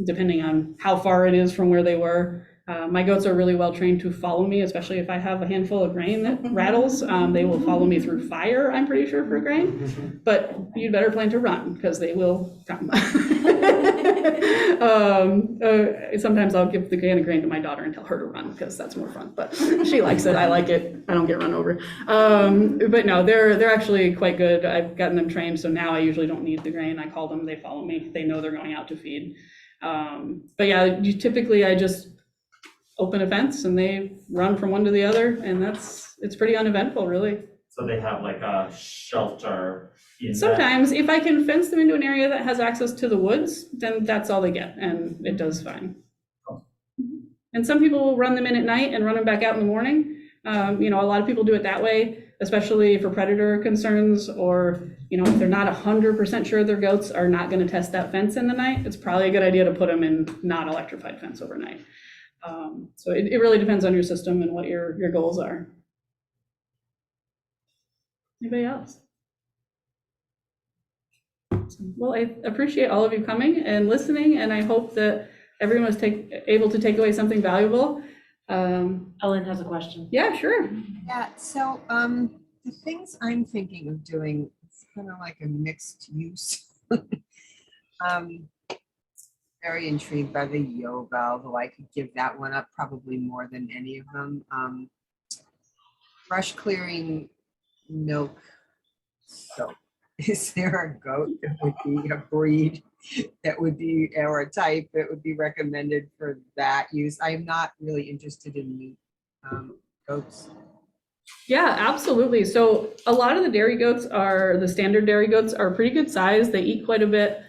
depending on how far it is from where they were. My goats are really well trained to follow me, especially if I have a handful of grain that rattles. They will follow me through fire, I'm pretty sure, for grain. But you'd better plan to run, because they will come. Sometimes I'll give the can of grain to my daughter and tell her to run, because that's more fun. But she likes it, I like it, I don't get run over. But no, they're actually quite good. I've gotten them trained, so now I usually don't need the grain. I call them, they follow me, they know they're going out to feed. But yeah, typically I just open a fence and they run from one to the other, and it's pretty uneventful, really. So they have a shelter in Sometimes if I can fence them into an area that has access to the woods, then that's all they get, and it does fine. And some people will run them in at night and run them back out in the morning. A lot of people do it that way, especially for predator concerns, or if they're not 100% sure their goats are not going to test that fence in the night, it's probably a good idea to put them in not electrified fence overnight. So it really depends on your system and what your goals are. Anybody else? Well, I appreciate all of you coming and listening, and I hope that everyone was able to take away something valuable. Ellen has a question. Yeah, sure. Yeah, so the things I'm thinking of doing, it's kind of like a mixed use. Very intrigued by the yoga, although I could give that one up probably more than any of them. Brush clearing milk soap. Is there a goat that would be a breed that would be, or a type that would be recommended for that use? I'm not really interested in meat goats. Yeah, absolutely. So a lot of the dairy goats are, the standard dairy goats are pretty good size. They eat quite a bit.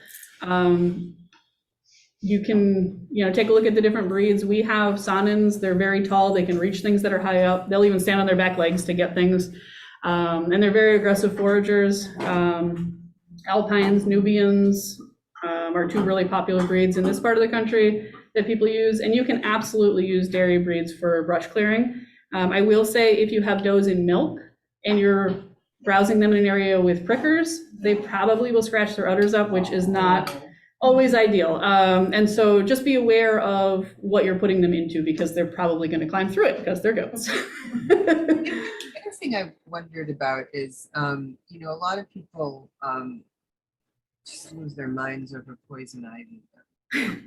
You can, take a look at the different breeds. We have Sanins. They're very tall. They can reach things that are high up. They'll even stand on their back legs to get things. And they're very aggressive foragers. Alpines, Nubians are two really popular breeds in this part of the country that people use. And you can absolutely use dairy breeds for brush clearing. I will say if you have does in milk and you're browsing them in an area with prickers, they probably will scratch their udders up, which is not always ideal. And so just be aware of what you're putting them into, because they're probably going to climb through it because they're goats. The other thing I've wondered about is, a lot of people just lose their minds over poison ivy.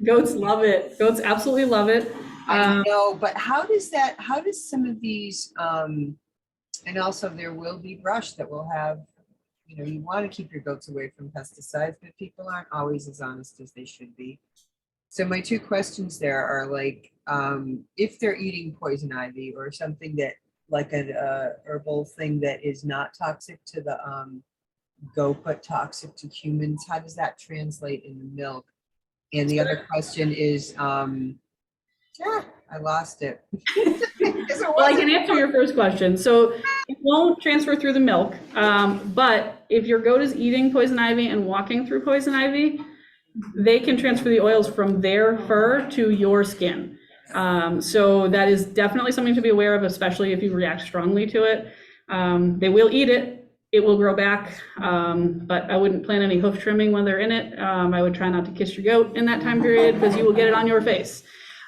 Goats love it. Goats absolutely love it. I know, but how does some of these, and also there will be brush that will have, you want to keep your goats away from pesticides, but people aren't always as honest as they should be. So my two questions there are like, if they're eating poison ivy or something that, like an herbal thing that is not toxic to the goat, but toxic to humans, how does that translate in the milk? And the other question is, I lost it. Well, I can answer your first question. So it won't transfer through the milk, but if your goat is eating poison ivy and walking through poison ivy, they can transfer the oils from their fur to your skin. So that is definitely something to be aware of, especially if you react strongly to it. They will eat it. It will grow back, but I wouldn't plan any hoof trimming when they're in it. I would try not to kiss your goat in that time period because you will get it on your face.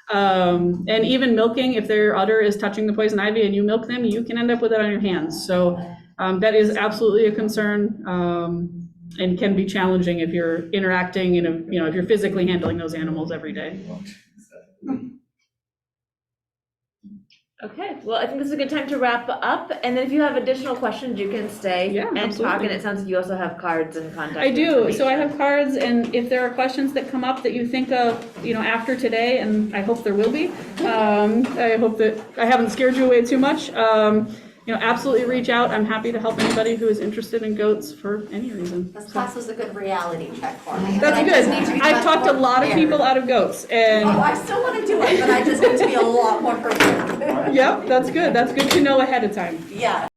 And even milking, if their udder is touching the poison ivy and you milk them, you can end up with it on your hands. So that is absolutely a concern and can be challenging if you're interacting, if you're physically handling those animals every day. Okay, well, I think this is a good time to wrap up. And then if you have additional questions, you can stay Yeah, and absolutely. talk. And it sounds like you also have cards and contact I do. So I information. have cards, and if there are questions that come up that you think of, after today, and I hope there will be, I hope that I haven't scared you away too much. Absolutely reach out. I'm happy to help anybody who is interested in goats for any reason. This class was a good reality check for me. That's I good. just need to be I've much talked to a more lot of prepared. people out of goats, and Oh, I still want to do it, but I just need to be a lot more prepared. yep, that's good. That's good to know ahead of time. Yeah.